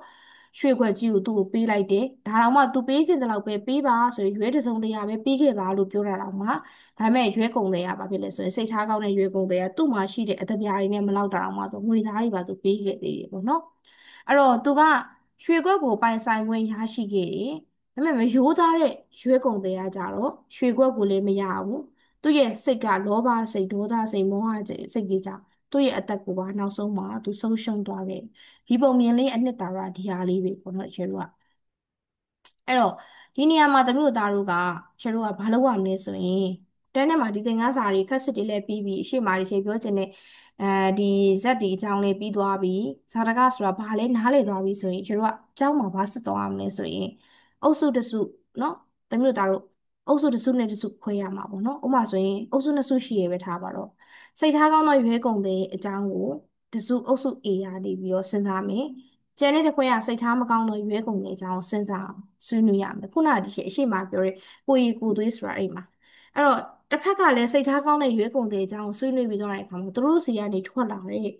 ရွှေခွက်ကြီးကိုသူ့ကိုပေးလိုက်တယ်ဒါတော့မှသူပေးချင်တဲ့လောက်ပဲပေးပါဆိုရင်ရွေးတစ်စုံတရာပဲပေးခဲ့ပါလို့ပြောတာတော့မှဒါပေမဲ့ရွေးကုန်တဲ့ကဘာဖြစ်လဲဆိုရင်စိတ်ထားကောင်းတဲ့ရွေးကုန်တဲ့ကသူ့မှာရှိတဲ့အတပြားတွေနဲ့မလောက်တာတော့မှသူငွေသားတွေပါသူပေးခဲ့သေးတယ်ပေါ့နော်အဲ့တော့သူကရွှေခွက်ကိုပိုင်ဆိုင်ခွင့်ရရှိခဲ့တယ်။ဒါပေမဲ့မရိုးသားတဲ့ရွှေကုန်တွေကကြတော့ရွှေခွက်ကိုလည်းမရဘူး။သူ့ရဲ့စိတ်ကလောဘစိတ်ဒေါသစိတ်မောဟစိတ်ကြီးကြောင့်သူ့ရဲ့အသက်ကိုပါနောက်ဆုံးမှာသူဆုံးရှုံးသွားခဲ့။ဒီပုံမြင်လေးအနှစ်သာရဒီဟာလေးပဲပေါ့နော်ကျေတို့ကအဲ့တော့ဒီနေရာမှာသမီးတို့သားတို့ကကျတို့ကဘာလုပ်ရမလဲဆိုရင်တန်းထဲမှာဒီသင်ခန်းစာတွေခက်စစ်တွေလည်းပြီးပြီးအရှိမတွေရှေ့ပြောချင်တဲ့အဲဒီဇက်ဒီအကြောင်းလေးပြီးသွားပြီဇာတကဆိုတာဘာလဲနားလည်သွားပြီဆိုရင်ကျတို့ကအကြောင်းမှာဘာစစ်သွားရမလဲဆိုရင်အုပ်စုတစုနော်သမီးတို့သားတို့အုပ်စုတစုနဲ့တစုခွဲရမှာပေါ့နော်ဥပမာဆိုရင်အုပ်စုနှစ်စုရှိရပဲထားပါတော့စိတ်ထားကောင်းသောရွေးကုန်တဲ့အကြောင်းကိုတစုအုပ်စု A ရနေပြီးတော့စဉ်းစားမယ်ကျန်တဲ့တစ်ခွဲကစိတ်ထားမကောင်းတော့ရွေးကုန်တဲ့အကြောင်းစဉ်းစားအောင်ဆွေးနွေးရမယ်ခုနကဒီအရှိမပြောတဲ့ကိုရီကိုသွေးဆိုတာအဲ့မှာအဲ့တော့တစ်ဖက်ကလည်းစိတ်ထားကောင်းတဲ့ရွေးကုန်တဲ့အကြောင်းကိုဆွေးနွေးပြီးတော့တဲ့အခါမှာသူတို့စီကနေထွက်လာတဲ့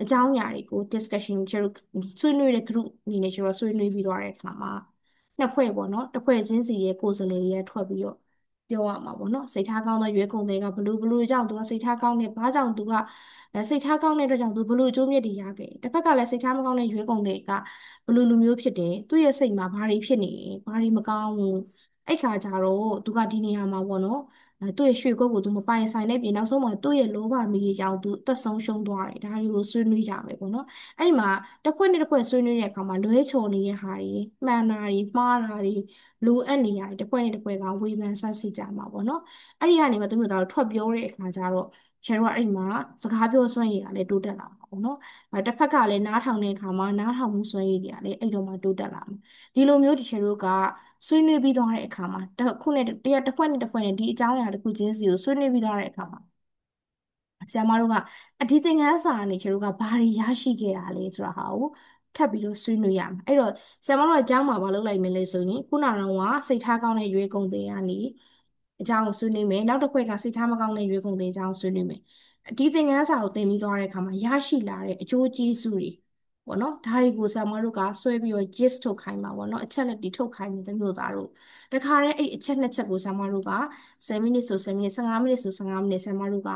အကြောင်းအရာတွေကို discussion ကျတော့ဆွေးနွေးတဲ့ group အနေနဲ့ကျတော့ဆွေးနွေးပြီးတော့တဲ့အခါမှာ နှစ်ဖွဲ့ပေါ့နော်တစ်ဖွဲ့ချင်းစီရဲ့ကိုယ်စားလှယ်တွေကထွက်ပြီးတော့ပြောရမှာပေါ့နော်စိတ်ထားကောင်းသောရွေးကုန်တွေကဘလို့ကြောင့်သူကစိတ်ထားကောင်းနေဘာကြောင့်သူကစိတ်ထားကောင်းတဲ့အတွက်ကြောင့်သူဘလို့အကျိုးမြတ်တွေရခဲ့တစ်ဖက်ကလည်းစိတ်ထားမကောင်းတဲ့ရွေးကုန်တွေကဘလို့လူမျိုးဖြစ်တယ်သူ့ရဲ့စိတ်မှာဘာတွေဖြစ်နေလဲဘာတွေမကောင်းဘူးအဲ့ခါကျတော့သူကဒီနေရာမှာပေါ့နော်သူ့ရဲ့ရွှေကုတ်ကိုသူမပိုင်ဆိုင်တဲ့ပြင်နောက်ဆုံးမှာသူ့ရဲ့လောဘမီးကြောင့်သူအသက်ဆုံးရှုံးသွားတယ်ဒါတွေကိုဆွေးနွေးကြမယ်ပေါ့နော်အဲ့ဒီမှာတစ်ဖွဲ့နဲ့တစ်ဖွဲ့ဆွေးနွေးတဲ့အခါမှာလွဲချော်နေတဲ့ဟာတွေမှန်တာတွေမှားတာတွေလိုအပ်နေရတယ်တစ်ဖွဲ့နဲ့တစ်ဖွဲ့ကဝေဖန်ဆန်းစစ်ကြမှာပေါ့နော်အဲ့ဒီကနေမှသူတို့ကတော့ထွက်ပြောတဲ့အခါကျတော့ကျန်တော့အဲ့ဒီမှာစကားပြောစွမ်းရည်ကလည်းတိုးတက်လာမှာပေါ့နော်တစ်ဖက်ကလည်းနားထောင်တဲ့အခါမှာနားထောင်မှုစွမ်းရည်တွေကလည်းအဲ့တော့မှတိုးတက်လာမှာဒီလိုမျိုးဒီချေတို့ကဆွေးနွေးပြီးသွားတဲ့အခါမှာတစ်ခုနဲ့တစ်ဖွဲ့နဲ့တစ်ဖွဲ့နဲ့ဒီအကြောင်းအရာတစ်ခုချင်းစီကိုဆွေးနွေးပြီးသွားတဲ့အခါမှာဆရာမတို့ကအဒီသင်ခန်းစာကနေကျတို့ကဘာတွေရရှိခဲ့တာလဲဆိုတာဟာကိုထပ်ပြီးတော့ဆွေးနွေးရမှာအဲ့တော့ဆရာမတို့ကအကြောင်းမှာမလုပ်လိုက်မလဲဆိုရင်ခုနကတော့စိတ်ထားကောင်းတဲ့ရွေးကုန်တွေကနေအကြောင်းကိုဆွေးနွေးမယ်နောက်တစ်ခွက်ကစိတ်ထားမကောင်းတဲ့ရွေးကုန်တွေအကြောင်းဆွေးနွေးမယ်ဒီသင်ခန်းစာကိုသင်ပြီးသွားတဲ့အခါမှာရရှိလာတဲ့အကျိုးကျေးဇူးတွေပေါ့နော်ဒါတွေကိုဆရာမတို့ကဆွဲပြီးတော့ gist ထုတ်ခိုင်းမှာပေါ့နော်အချက်လက်တွေထုတ်ခိုင်းတဲ့မျိုးသားတို့တခါတည်းအဲ့အချက်နှစ်ချက်ကိုဆရာမတို့က10မိနစ်ဆို10မိနစ်15မိနစ်ဆို15မိနစ်ဆရာမတို့က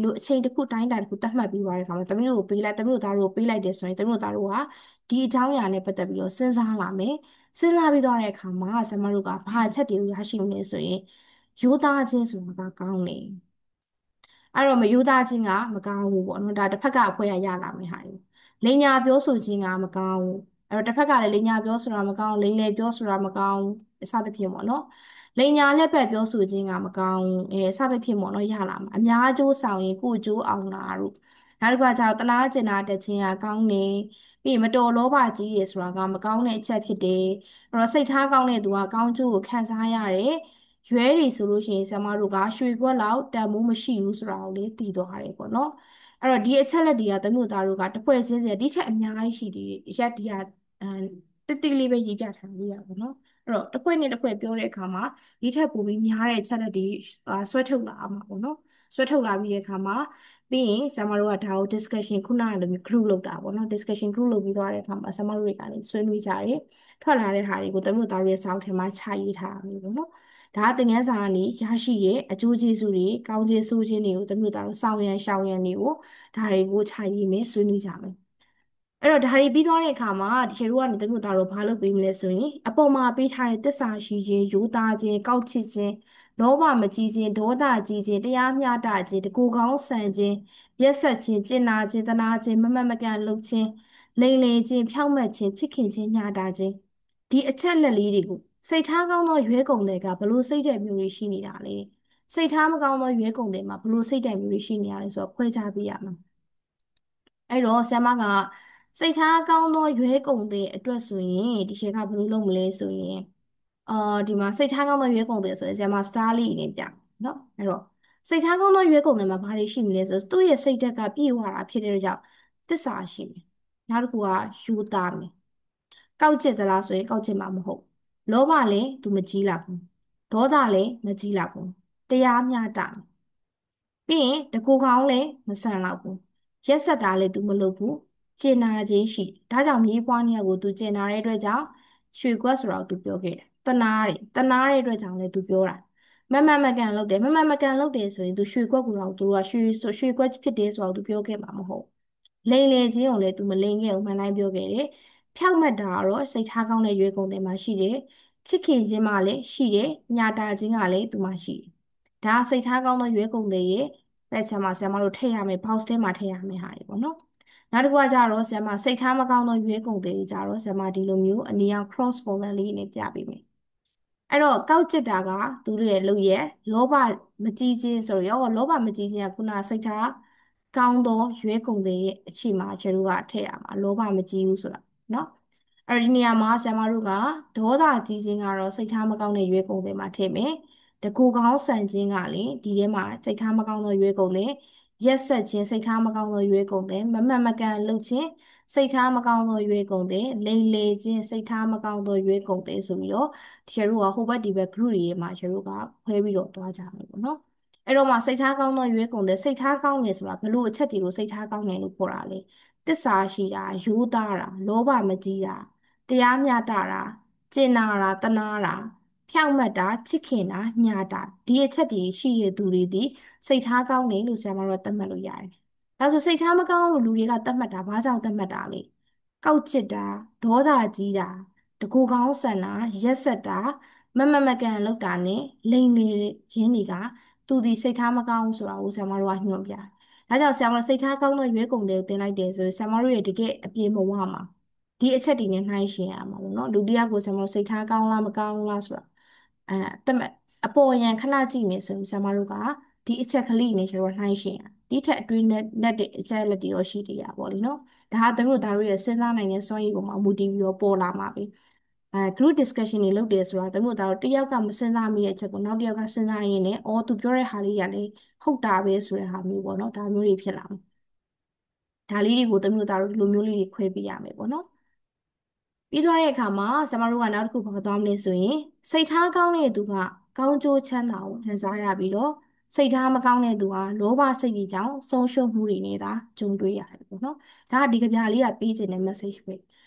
လူအချိန်တစ်ခုတိုင်းတာတစ်ခုသတ်မှတ်ပြီးသွားတဲ့အခါမှာတမီးတို့ကိုပေးလိုက်တမီးတို့သားတို့ကိုပေးလိုက်တယ်ဆိုရင်တမီးတို့သားတို့ကဒီအကြောင်းအရာနဲ့ပတ်သက်ပြီးတော့စဉ်းစားလာမယ်စဉ်းစားပြီးသွားတဲ့အခါမှာဆရာမတို့ကဘာအချက်တွေကိုရရှိမလဲဆိုရင်ရိုးသားခြင်းဆိုတာကကောင်းတယ်အဲ့တော့မယူသားခြင်းကမကောင်းဘူးပေါ့နော်ဒါတစ်ဖက်ကအဖွဲရရလာမယ်ဟာတွေလိန်ညာပြောဆိုခြင်းကမကောင်းဘူးအဲ့တော့တစ်ဖက်ကလည်းလိန်ညာပြောဆိုတာမကောင်းလိန်လေပြောဆိုတာမကောင်းအစသဖြင့်ပေါ့နော်လိန်ညာလက်ပတ်ပြောဆိုခြင်းကမကောင်းအစသဖြင့်ပေါ့နော်ရလာမှာအများကျိုးဆောင်ရင်ကိုယ်ကျိုးအောင်လာတို့နောက်တစ်ခါကျတော့တလားကျင်နာတက်ခြင်းကကောင်းနေပြီးရင်မတော်လောဘကြီးရယ်ဆိုတာကမကောင်းတဲ့အချက်ဖြစ်တယ်အဲ့တော့စိတ်ထားကောင်းတဲ့သူကကောင်းကျိုးကိုခံစားရတယ်ရွဲတွေဆိုလို့ရှိရင်ဆရာမတို့ကရွှေခွက်လောက်တန်မိုးမရှိဘူးဆိုတာကိုလေသိသွားတယ်ပေါ့နော်အဲ့တော့ဒီအချက်လက်တွေကသမီးတို့သားတို့ကတစ်ဖွဲ့ချင်းစီဒီထက်အများကြီးရှိသေးတယ်ရက်ဒီကတိတိလေးပဲရေးပြထားလို့ရပါတော့နော်အဲ့တော့တစ်ဖွဲ့နဲ့တစ်ဖွဲ့ပြောတဲ့အခါမှာဒီထက်ပိုပြီးများတဲ့အချက်လက်တွေဆွဲထုတ်လာအောင်ပါပေါ့နော်ဆွဲထုတ်လာပြီးတဲ့အခါမှာပြီးရင်ဆရာမတို့ကဒါကို discussion ခုနကလိုမျိုး group လုပ်တာပေါ့နော် discussion group လုပ်ပြီးသွားတဲ့အခါမှာဆရာမတို့တွေကလည်းဆွေးနွေးကြတယ်ထွက်လာတဲ့ဟာတွေကိုသမီးတို့သားတို့ရဲ့စာအုပ်ထဲမှာခြာရေးထားတယ်ပေါ့နော်ဒါကသင်ခန်းစာကနေရရှိရဲ့အကျိုးကျေးဇူးတွေကောင်းကျေးဇူးခြင်းတွေကိုသမီးတို့ဒါတို့ဆောင်ရန်ရှောင်ရန်တွေကိုဒါတွေကိုခြာရေးမယ်ဆွေးနွေးကြမယ်အဲ့တော့ဒါတွေပြီးသွားတဲ့အခါမှာဒီခြေတို့ကနေသမီးတို့ဒါတို့ဘာလုပ်ပေးမလဲဆိုရင်အပေါ်မှာပေးထားတဲ့သစ္စာရှိခြင်းယူသားခြင်းကောက်ချစ်ခြင်းလောဘမကြီးခြင်းဒေါသကြီးခြင်းတရားမျှတခြင်းတကူကောင်းဆန်ခြင်းရက်ဆက်ခြင်းကျင်နာခြင်းတနာခြင်းမမတ်မကန်လုပ်ခြင်းလိမ်လည်ခြင်းဖြောင့်မတ်ခြင်းချစ်ခင်ခြင်းညှာတာခြင်းဒီအချက်လက်လေးတွေကိုစိတ်ထားကောင်းသောရွေးကုန်တွေကဘလို့စိတ်တဲ့မျိုးတွေရှိနေတာလဲစိတ်ထားမကောင်းသောရွေးကုန်တွေမှာဘလို့စိတ်တဲ့မျိုးတွေရှိနေရလဲဆိုတော့ခွဲခြားပြရမှာအဲ့တော့ဆ iam မကစိတ်ထားကောင်းသောရွေးကုန်တဲ့အတွက်ဆိုရင်ဒီခေတ်ကဘလို့လုပ်မလဲဆိုရင်အာဒီမှာစိတ်ထားကောင်းသောရွေးကုန်တဲ့ဆိုရင်ဆ iam မစတားလေးနေပြနော်အဲ့တော့စိတ်ထားကောင်းသောရွေးကုန်တွေမှာဘာတွေရှိမလဲဆိုတော့သူ့ရဲ့စိတ်ဓာတ်ကပြည့်ဝတာဖြစ်တဲ့ကြောင့်သစ္စာရှိတယ်နောက်တစ်ခုကယူသားမယ်ကောက်ကျစ်သလားဆိုရင်ကောက်ကျစ်မှာမဟုတ်လောဘလည်းသူမကြီးလာဘူးဒေါသလည်းမကြီးလာဘူးတရားမျှတမယ်ပြီးရင်တကူကောင်းလည်းမဆန်တော့ဘူးရက်ဆက်တာလည်းသူမလုပ်ဘူးကျင်နာခြင်းရှိဒါကြောင့်မြေးပွားနေရကိုသူကျင်နာတဲ့အတွက်ကြောင့်ရွှေကွက်ဆိုတော့သူပြောခဲ့တယ်တနာတဲ့အတွက်ကြောင့်လည်းသူပြောတာမကန်လုပ်တယ်မကန်လုပ်တယ်ဆိုရင်သူရွှေကွက်ကိုတော့သူကရွှေကွက်ဖြစ်တယ်ဆိုတော့သူပြောခဲ့မှာမဟုတ်လိန်လေခြင်းကိုလည်းသူမလိန်ခဲ့ဘူးမှန်တိုင်းပြောခဲ့တယ်ဖြောက်မှတ်တာကတော့စိတ်ထားကောင်းတဲ့ရွေးကုန်တယ်မှာရှိတယ်ချစ်ခင်ခြင်းမှလည်းရှိတယ်ညာတာခြင်းကလည်းသူမှရှိတယ်ဒါစိတ်ထားကောင်းသောရွေးကုန်တယ်ရဲ့လက်ချက်မှာဆရာမတို့ထည့်ရမယ် box ထဲမှာထည့်ရမယ်ဟာတွေပေါ့နော်နောက်တစ်ခုကကြတော့ဆရာမစိတ်ထားမကောင်းသောရွေးကုန်တယ်ကြတော့ဆရာမဒီလိုမျိုးအနီရောင် cross ပုံစံလေးနဲ့ပြပေးမယ်အဲ့တော့ကောက်ကျစ်တာကသူတို့ရဲ့လုပ်ရဲ့လောဘမကြီးခြင်းဆိုရောလောဘမကြီးခြင်းကခုနစိတ်ထားကောင်းသောရွေးကုန်တဲ့ရဲ့အချိန်မှာကျတို့ကထည့်ရမှာလောဘမကြီးဘူးဆိုတာနော်အဲ့ဒီနေရာမှာဆရာမတို့ကဒေါသကြီးခြင်းကတော့စိတ်ထားမကောင်းတဲ့ရွေးကုန်တဲ့မှာထည့်မယ်တကူကောင်းဆန်ခြင်းကလေဒီထဲမှာစိတ်ထားမကောင်းသောရွေးကုန်တဲ့ရက်ဆက်ခြင်းစိတ်ထားမကောင်းသောရွေးကုန်တဲ့မမှတ်မကန်လုပ်ခြင်းစိတ်ထားမကောင်းသောရွေးကုန်တဲ့လိမ်လေခြင်းစိတ်ထားမကောင်းသောရွေးကုန်တဲ့ဆိုပြီးတော့ကျတို့ကဟိုဘက်ဒီဘက် group တွေမှာကျတို့ကဖွဲပြီးတော့တွားကြမယ်ပေါ့နော်အဲ့တော့မှစိတ်ထားကောင်းသောရွေးကုန်တဲ့စိတ်ထားကောင်းတယ်ဆိုတာဘလို့အချက်တွေကိုစိတ်ထားကောင်းတယ်လို့ခေါ်တာလေတစ္ဆာရှိတာယူသားတာလောဘမကြီးတာတရားမျှတတာ ကျင်နာတာတနာတာဖြောင့်မတ်တာချစ်ခင်တာညာတာဒီအချက်တွေရှိတဲ့သူတွေဒီစိတ်ထားကောင်းတယ်လို့ဆရာမတို့ကသတ်မှတ်လို့ရတယ်။ဒါဆိုစိတ်ထားမကောင်းလို့လူတွေကသတ်မှတ်တာဘာကြောင့်သတ်မှတ်တာလဲ။ကောက်ချစ်တာဒေါသကြီးတာတကူကောင်းဆန်တာရက်ဆက်တာမကန်လောက်တာနဲ့လိမ်လေရင်းတွေကသူဒီစိတ်ထားမကောင်းဆိုတာကိုဆရာမတို့ကညွှန်ပြ။ဒါကြောင့်ဆရာမတို့စိတ်ထားကောင်းတဲ့ရွေးကုန်တွေကိုတင်လိုက်တယ်ဆိုရင်ဆရာမတို့ရဲ့တကယ်အပြေဘဝမှာဒီအချက်တွေနဲ့နှိုင်းယှဉ်ရမှာပေါ့နော်လူတစ်ယောက်ကိုဆရာမတို့စိတ်ထားကောင်းလားမကောင်းလားဆိုတာအဲတမအပေါ်ယံခဏကြည့်နေဆိုရင်ဆရာမတို့ကဒီအချက်ကလေးနဲ့ကျွန်တော်နှိုင်းယှဉ်ရဒီထက်အတွင်းနဲ့တဲ့အချက်လက်တွေတော့ရှိသေးတာပေါ့လीနော်ဒါကတို့သားတို့ရဲ့စဉ်းစားနိုင်တဲ့စွမ်းရည်ပေါ်မှာမူတည်ပြီးတော့ပေါ်လာမှာပဲgroup discussion တွေလုပ်တယ်ဆိုတာတို့သားတို့တစ်ယောက်ကမစဉ်းစားမိတဲ့အချက်ကိုနောက်တစ်ယောက်ကစဉ်းစားရင်းနဲ့အော်သူပြောတဲ့ဟာလေးကလည်းဟုတ်တာပဲဆိုတဲ့ဟာမျိုးပေါ့နော်ဒါမျိုးတွေဖြစ်လာမှာဒါလေးတွေကိုတို့သားတို့ဒီလိုမျိုးလေးတွေခွဲပေးရမယ်ပေါ့နော်ပြီးသွားတဲ့အခါမှာကျမတို့ကနောက်တစ်ခုဘာသွားမလဲဆိုရင်စိတ်ထားကောင်းတဲ့သူကကောင်းကျိုးချမ်းသာကိုခံစားရပြီးတော့စိတ်ထားမကောင်းတဲ့သူကလောဘစိတ်ကြီးကြောင့်ဆုံးရှုံးမှုတွေနဲ့သာကြုံတွေ့ရတယ်ပေါ့နော်ဒါကဒီကဗျာလေးကပေးခြင်းတဲ့ message ပဲ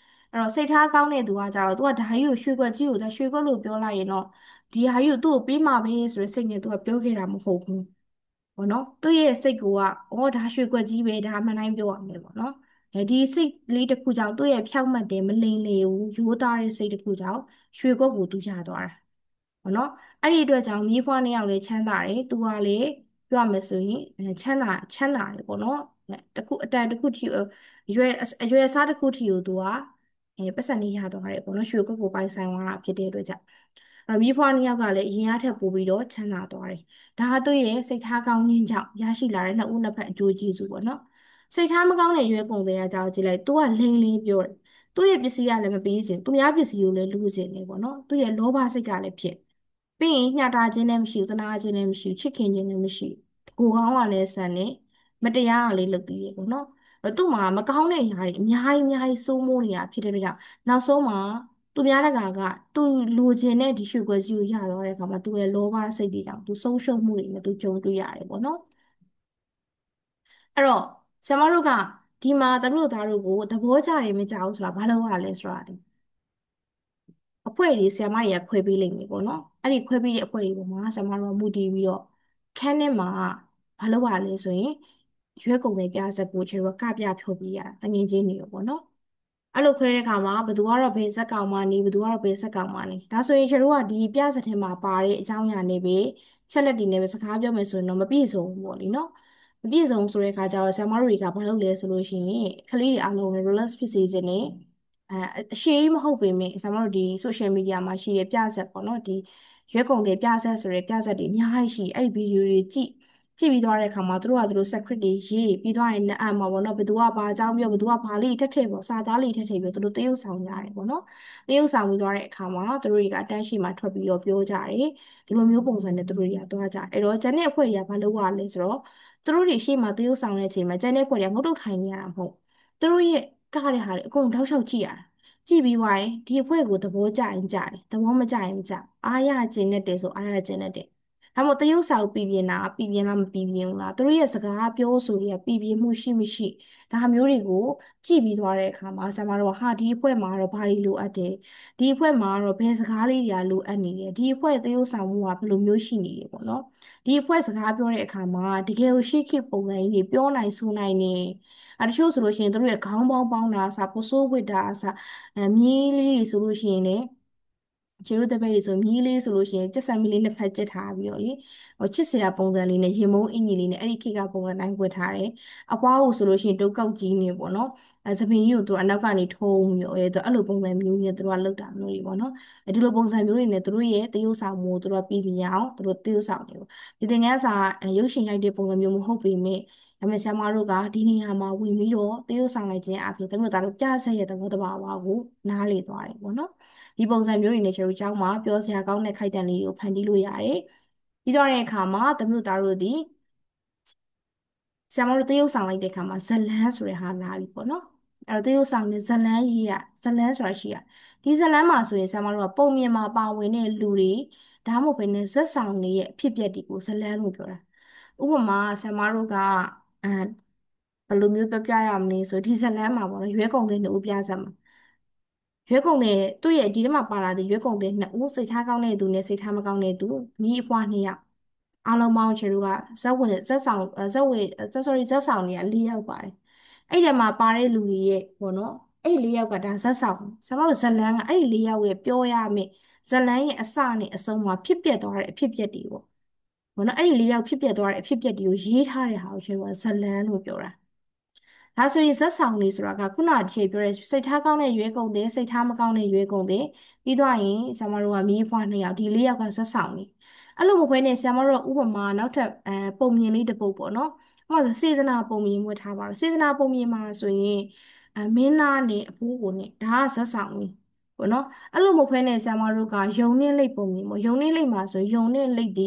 အဲ့တော့စိတ်ထားကောင်းတဲ့သူကကြတော့သူကဓာကြီးကိုရွှေကွက်ကြီးကိုဒါရွှေကွက်လို့ပြောလိုက်ရင်တော့ဒီဟာကြီးကိုသူ့ကိုပေးမှာပဲဆိုတဲ့စိတ်နဲ့သူကပြောခဲ့တာမဟုတ်ဘူးပေါ့နော်သူ့ရဲ့စိတ်ကအော်ဒါရွှေကွက်ကြီးပဲဒါမှန်တိုင်းပြောရမယ်ပေါ့နော်ဒီစိတ်လေးတစ်ခုကြောင့်သူ့ရဲ့ဖြောင့်မတ်တယ်မလိမ်လေဘူးရိုးသားတဲ့စိတ်တစ်ခုကြောင့်ရွှေကွက်ကိုသူရသွားတာပေါ့နော်အဲ့ဒီအတွက်ကြောင့်မြေးဖွားနှစ်ယောက်လည်းချမ်းသာတယ်သူကလည်းပြောရမယ်ဆိုရင်ချမ်းသာတယ်ပေါ့နော်တခုအတန်တခုထိအရွယ်အစားတစ်ခုထိကိုသူကပတ်စံနေရသွားတယ်ပေါ့နော်ရွှေကွက်ကိုပိုင်ဆိုင်သွားတာဖြစ်တဲ့အတွက်ကြောင့်မြေးဖွားနှစ်ယောက်ကလည်းအရင်ကထက်ပိုပြီးတော့ချမ်းသာသွားတယ်ဒါကသူ့ရဲ့စိတ်ထားကောင်းခြင်းကြောင့်ရရှိလာတဲ့နှစ်ဦးနှစ်ဖက်အကျိုးကျေးဇူးပေါ့နော်စိတ်ထားမကောင်းတဲ့ရွေးကုန်တဲ့အကြောင်းကြည့်လိုက် तू ကလိန်လင်းပြောတယ်သူ့ရဲ့ပစ္စည်းကလည်းမပေးခြင်းသူများပစ္စည်းကိုလည်းလူခြင်းနေပေါ့နော်သူ့ရဲ့လောဘစိတ်ကလည်းဖြစ်ပြီးရင်ညှတာခြင်းလည်းမရှိဘူးတနာခြင်းလည်းမရှိဘူးချစ်ခင်ခြင်းလည်းမရှိဘူးကိုယ်ကောင်းကလည်းဆန်နေမတရားကလည်းလုပ်ပြီးရပေါ့နော်အဲ့သူ့မှာမကောင်းတဲ့အရာတွေအများကြီးစိုးမိုးနေတာဖြစ်တဲ့အတွက်ကြောင့်နောက်ဆုံးမှာသူများတကာကသူလိုချင်တဲ့ဒီရွှေကွက်ကြီးကိုရသွားတဲ့အခါမှာသူရဲ့လောဘစိတ်တွေကြောင့်သူဆုံးရှုံးမှုတွေနဲ့သူကြုံတွေ့ရတယ်ပေါ့နော်အဲ့တော့ဆရာမတို့ကဒီမှာတမလို့သားတို့ကိုသဘောကျတယ်မကြဘူးဆိုတာဘာလို့ရလဲဆိုတာဒီအဖွဲ့တွေဆရာမတွေကခွဲပေးလိမ့်မယ်ပေါ့နော်အဲ့ဒီခွဲပေးတဲ့အဖွဲ့တွေပေါ်မှာဆရာမတို့ကမူတည်ပြီးတော့ခန်းထဲမှာဘာလို့ရလဲဆိုရင်ရွေးကုန်တဲ့ပြဆက်ကိုကျွန်တော်ကပြဖြုတ်ပေးရတာတငယ်ချင်းတွေရောပေါ့နော်အဲ့လိုခွဲတဲ့အခါမှာဘယ်သူကတော့ဘယ်ဇက်ကောင်မှနေဘယ်သူကတော့ဘယ်ဇက်ကောင်မှနေဒါဆိုရင်ကျွန်တော်ကဒီပြဆက်ထဲမှာပါတဲ့အကြောင်းအရာတွေပဲချက်လက်တွေနဲ့ပဲစကားပြောမယ်ဆိုရင်တော့မပြည့်စုံဘူးပေါ့လीနော်မပြည့်စုံဆိုတဲ့အခါကျတော့ဆရာမတို့တွေကဘာလုပ်လဲဆိုလို့ရှိရင်ကလေးတွေအားလုံးကို relax ဖြစ်စေခြင်းနဲ့အဲအရှိမဟုတ်ပေမဲ့ဆရာမတို့ဒီ social media မှာရှိတဲ့ပြဆက်ပေါ့နော်ဒီရွက်ကုန်တဲ့ပြဆက်ဆိုတဲ့ပြဆက်တွေအများကြီးရှိအဲ့ဒီဗီဒီယိုတွေကြည့်ပြီးသွားတဲ့အခါမှာသူတို့ secret တွေရေးပြီးသွားရင်အမှာပေါ့နော်ဘယ်သူကဘာအကြောင်းပြောဘယ်သူကဘာလေးထက်ထည့်ပေါ့စာသားလေးထက်ထည့်ပြီးသူတို့တရုပ်ဆောင်ကြတယ်ပေါ့နော်တရုပ်ဆောင်ပြီးသွားတဲ့အခါမှာသူတို့တွေကအတန်းရှိမှထွက်ပြီးတော့ပြောကြတယ်ဒီလိုမျိုးပုံစံနဲ့သူတို့တွေကသွားကြတယ်အဲ့တော့ဂျန်တဲ့အဖွဲ့တွေကဘာလုပ်ရလဲဆိုတော့သူတို့တွေရှေ့မှာတရုပ်ဆောင်တဲ့အချိန်မှာဂျန်တဲ့အဖွဲ့တွေကငုတ်တုတ်ထိုင်နေရတာမဟုတ်သူတို့ရဲ့ကတဲ့ဟာတွေအကုန်တောက်လျှောက်ကြည့်ရတာကြည့်ပြီးွားရင်ဒီအဖွဲ့ကိုသဘောကျရင်ကျတယ်သဘောမကျရင်မကျအားရကျင်တဲ့တယ်ဆိုအားရကျင်တဲ့တယ်ဒါမှမဟုတ်တရုပ်ဆောင်ပြည်ပြင်းတာပြည်ပြင်းလားမပြည်ပြင်းဘူးလားသူတို့ရဲ့စကားပြောဆိုတွေကပြည်ပြင်းမှုရှိမရှိဒါမျိုးတွေကိုကြည့်ပြီးသွားတဲ့အခါမှာဆရာမတို့ကဟာဒီအဖွဲ့မှာတော့ဘာတွေလိုအပ်တယ်ဒီအဖွဲ့မှာတော့ဘယ်စကားလေးတွေကလိုအပ်နေတယ်ဒီအဖွဲ့တရုပ်ဆောင်မှုကဘယ်လိုမျိုးရှိနေတယ်ပေါ့နော်ဒီအဖွဲ့စကားပြောတဲ့အခါမှာတကယ်ကိုရှိခိပုံစံကြီးတွေပြောနိုင်ဆိုနိုင်နေတချို့ဆိုလို့ရှိရင်တို့ရဲ့ခေါင်းပေါင်းတာအစားပစိုးဝစ်တာအစားမြီးလေးဆိုလို့ရှိရင်လည်းကျတို့တပည့်တွေဆိုမြီးလေးဆိုလို့ရှိရင်ကျက်ဆံမီလေးနှစ်ဖက်ကျစ်ထားပြီးတော့လေဟိုချစ်စရာပုံစံလေးနဲ့ရင်မုံအင်ကြီးလေးနဲ့အဲ့ဒီခေတ်ကပုံစံတိုင်းဝတ်ထားတယ်အပွားကိုဆိုလို့ရှိရင်တုတ်ကောက်ကြီးနေပေါ့နော်သပင်ကြီးကိုသူကအနောက်ကနေထုံးပြီးတော့သူအဲ့လိုပုံစံမျိုးနဲ့သူကလောက်တာမျိုးတွေပေါ့နော်ဒီလိုပုံစံမျိုးတွေနဲ့သူတို့ရဲ့တရုပ်ဆောင်မှုသူတို့ပြည်ပြအောင်သူတို့တရုပ်ဆောင်တယ်ပေါ့ဒီသင်ခန်းစာရုပ်ရှင်ရိုက်တဲ့ပုံစံမျိုးမဟုတ်ပေမဲ့ဒါပေမဲ့ဆရာမတို့ကဒီနေရာမှာဝင်ပြီးတော့တရုပ်ဆောင်လိုက်ခြင်းအပြင်တို့ဒါတို့ပြဆက်ရဲ့သဘောတဘာဝကိုနားလေသွားတယ်ပေါ့နော်ဒီပုံစံမျိုးတွေနဲ့ကျွန်တော်တို့ကျောင်းမှာပြောစရာကောင်းတဲ့ခိုက်တန်လေးကိုဖန်တီးလို့ရတယ်ပြီးတော့တဲ့အခါမှာတို့သားတို့ဒီဆရာမတို့တရုပ်ဆောင်လိုက်တဲ့အခါမှာဇလန်းဆိုတဲ့ဟာလာပြီပေါ့နော်အဲ့တော့တရုပ်ဆောင်တဲ့ဇလန်းကြီးရဇလန်းဆိုတာရှိရဒီဇလန်းမှာဆိုရင်ဆရာမတို့ကပုံမြင်မှာပါဝင်တဲ့လူတွေဒါမှမဟုတ်ဘဲနဲ့ဇက်ဆောင်တွေရဲ့အဖြစ်အပျက်တွေကိုဇလန်းလို့ပြောတာဥပမာဆရာမတို့ကအဲဘယ်လိုမျိုးပြပြရမလဲဆိုဒီဇလန်းမှာပေါ့နော်ရွေးကုန်တဲ့နှစ်ဦးပြဆက်မှာ ရွေးကုန်တဲ့သူ့ရဲ့ဒီထဲမှာပါလာတဲ့ရွေးကုန်တဲ့နှစ်ဦးစိတ်ထားကောင်းတဲ့သူနဲ့စိတ်ထားမကောင်းတဲ့သူမိအဖွားနှစ်ယောက်အားလုံးပေါင်းချေတို့ကဇက်ဝင်ဇက်ဆောင်ဇက်ဝေဇက် sorry ဇက်ဆောင်တွေက၄ယောက်ပါတယ်အဲ့ဒီမှာပါတဲ့လူတွေရဲ့ပေါ့နော်အဲ့ဒီ၄ယောက်ကဒါဇက်ဆောင်ဆရာမတို့ဇက်လန်းကအဲ့ဒီ၄ယောက်ရဲ့ပြောရမယ်ဇက်လန်းရဲ့အစနဲ့အဆုံးမှာဖြစ်ပျက်သွားတဲ့အဖြစ်အပျက်တွေပေါ့နော်အဲ့ဒီ၄ယောက်ဖြစ်ပျက်သွားတဲ့အဖြစ်အပျက်တွေကိုရေးထားတဲ့ဟာကိုကျွန်တော်ကဇက်လန်းလို့ပြောတာဒါဆိုရင်ဇက်ဆောင်လေးဆိုတာကခုနကတည်းကပြောတဲ့စိတ်ထားကောင်းတဲ့ရွေးကုန်တဲ့စိတ်ထားမကောင်းတဲ့ရွေးကုန်တဲ့ပြီးတော့ရင်ဆရာမတို့ကမိဖွားနှစ်ယောက်ဒီ၄ယောက်ကဇက်ဆောင်လေးအဲ့လိုမဟုတ်ဘဲနဲ့ဆရာမတို့ကဥပမာနောက်ထပ်ပုံမြင်လေးတစ်ပုဒ်ပေါ့နော်ဥပမာဆိုစေတနာပုံမြင်ဝတ်ထားပါတော့စေတနာပုံမြင်မှာဆိုရင်မင်းသားနဲ့အဖိုးကိုနဲ့ဒါကဇက်ဆောင်လေးပေါ့နော်အဲ့လိုမဟုတ်ဘဲနဲ့ဆရာမတို့ကယုံနှင်းလိပ်ပုံမြင်ပေါ့ယုံနှင်းလိပ်မှာဆိုယုံနှင်းလိပ်ဒီ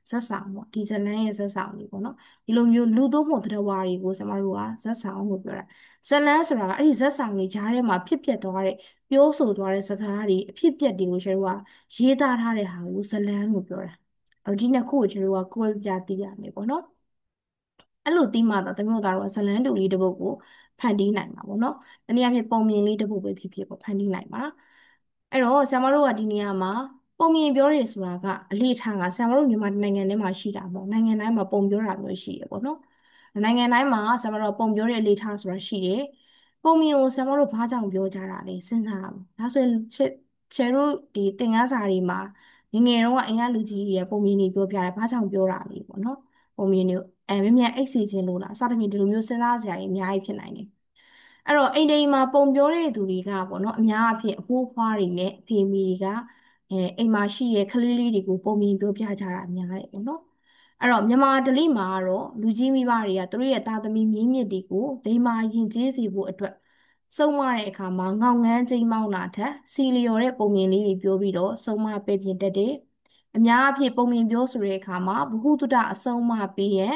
ဇက်ဆောင်ပေါ့ဒီဇလန်းရဲ့ဇက်ဆောင်လေးပေါ့နော်ဒီလိုမျိုးလူသုံးမှုတရားဝါတွေကိုဆရာမတို့ကဇက်ဆောင်လို့ပြောတာဇလန်းဆိုတာကအဲ့ဒီဇက်ဆောင်လေးကြားထဲမှာဖြစ်ပျက်သွားတဲ့ပြောဆိုသွားတဲ့စကားတွေအဖြစ်ပျက်တွေကိုကျွန်တော်တို့ကရေးသားထားတဲ့ဟာကိုဇလန်းလို့ပြောတာအဲ့ဒီနှစ်ခုကိုကျွန်တော်တို့ကကိုယ်ပြသိရမယ်ပေါ့နော်အဲ့လိုသိမှတော့တမျိုးသားတော့ဇလန်းတူလေးတစ်ပုဒ်ကိုဖန်တီးနိုင်မှာပေါ့နော်။တနည်းအားဖြင့်ပုံမြင်လေးတစ်ပုဒ်ပဲဖြစ်ဖြစ်ပေါ့ဖန်တီးနိုင်မှာ။အဲ့တော့ဆရာမတို့ကဒီနေရာမှာပုံမြင်ပြောရဲဆိုတာကအလေ့ထားကဆရာမတို့မြန်မာနိုင်ငံထဲမှာရှိတာပေါ့။နိုင်ငံတိုင်းမှာပုံပြောတာမျိုးရှိရပေါ့နော်။နိုင်ငံတိုင်းမှာဆရာမတို့ပုံပြောတဲ့အလေ့ထားဆိုတာရှိတယ်။ပုံမြင်ကိုဆရာမတို့ဘာကြောင့်ပြောကြတာလဲစဉ်းစားရမယ်။ဒါဆိုရင်ချေတို့ဒီသင်ခန်းစာတွေမှာငယ်ငယ်တုန်းကအင်္ဂါလူကြီးရဲ့ပုံမြင်တွေပြောပြတယ်ဘာကြောင့်ပြောတာလဲပေါ့နော်။ပုံမြင်တွေမြန်မြန်အိတ်စီခြင်းလို့လားအစသဖြင့်ဒီလိုမျိုးစဉ်းစားစရာတွေအများကြီးဖြစ်နိုင်တယ်အဲ့တော့အိမ်တိမ်မှာပုံပြောတဲ့သူတွေကပေါ့နော်အများအဖြစ်အဖိုးအဖွားတွေနဲ့အဖေအမေတွေကအိမ်မှာရှိတဲ့ကလေးလေးတွေကိုပုံမြင်ပြောပြကြတာများတယ်ပေါ့နော်အဲ့တော့မြန်မာဓလေ့မှာကတော့လူကြီးမိဘတွေကသူတို့ရဲ့သားသမီးမြင်းမြစ်တွေကိုလိမ္မာယဉ်ကျေးစေဖို့အတွက်ဆုံးမတဲ့အခါမှာငေါငန်းကျိမ်းမောင်းတာထက်စီလျော်တဲ့ပုံမြင်လေးတွေပြောပြီးတော့ဆုံးမပဲ့ပြင်တတ်တယ်အများအဖြစ်ပုံမြင်ပြောဆိုတဲ့အခါမှာဘ ഹു တုတအဆုံးအမပေးရဲ့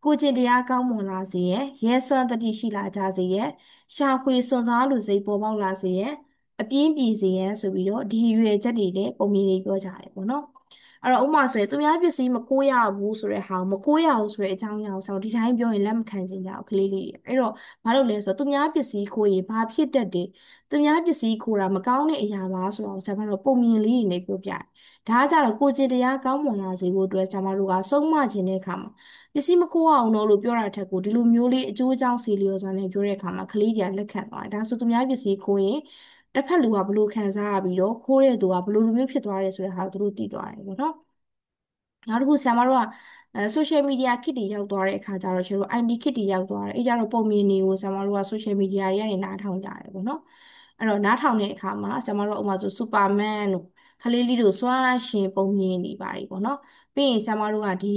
ကိုကျင့်တရားကောင်းမွန်လာစေရဲ့ရဲစွမ်းသတ္တိရှိလာကြစေရဲ့ရှာဖွေစွန့်စားလူစိတ်ပေါ်ပေါက်လာစေရဲ့အပြင်းပြေစေရဲ့ဆိုပြီးတော့ဒီရွယ်ချက်တွေနဲ့ပုံမြင်တွေပြောကြတယ်ပေါ့နော်အဲ့တော့ဥပမာဆိုရင်သူများပစ္စည်းမခိုးရဘူးဆိုတဲ့ဟာကိုမခိုးရဘူးဆိုတဲ့အကြောင်းအရာကိုဆိုတော့ဒီတိုင်းပြောရင်လက်မခံချင်ကြဘူးကလေးလေးတွေအဲ့တော့ဘာလို့လဲဆိုတော့သူများပစ္စည်းခိုးရင်ဘာဖြစ်တတ်တယ်သူများပစ္စည်းခိုးတာမကောင်းတဲ့အရာပါဆိုတော့ဆရာမတို့ပုံမြင်လေးတွေနဲ့ပြောပြတယ်ဒါကကြတော့ကိုယ်ကျင့်တရားကောင်းမွန်လာစေဖို့အတွက်ဆရာမတို့ကဆုံးမခြင်းတဲ့အခါမှာပစ္စည်းမခိုးအောင်တော့လို့ပြောတာထက်ကိုဒီလိုမျိုးလေးအကျိုးအကြောင်းစီလျော်စွာနဲ့ပြောတဲ့အခါမှာကလေးတွေကလက်ခံသွားတယ်ဒါဆိုသူများပစ္စည်းခိုးရင်တစ်ဖက်လူကဘလို့ခံစားရပြီးတော့ခိုးတဲ့သူကဘလို့လူမျိုးဖြစ်သွားတယ်ဆိုတဲ့ဟာကိုသူတို့သိသွားတယ်ပေါ့နော်နောက်တစ်ခုဆရာမတို့ကsocial media kit တွေရောက်သွားတဲ့အခါကျတော့ကျွန်တော်တို့ ID kit တွေရောက်သွားတယ်အဲကြတော့ပုံမြင်တွေကိုဆရာမတို့က social media တွေကနေနားထောင်ကြတယ်ပေါ့နော်အဲ့တော့နားထောင်တဲ့အခါမှာဆရာမတို့ဥပမာဆို Superman တို့ခလေးလေးတို့စွမ်းရှင်ပုံမြင်နေပါတယ်ပေါ့နော်ပြီးရင်ဆရာမတို့ကဒီ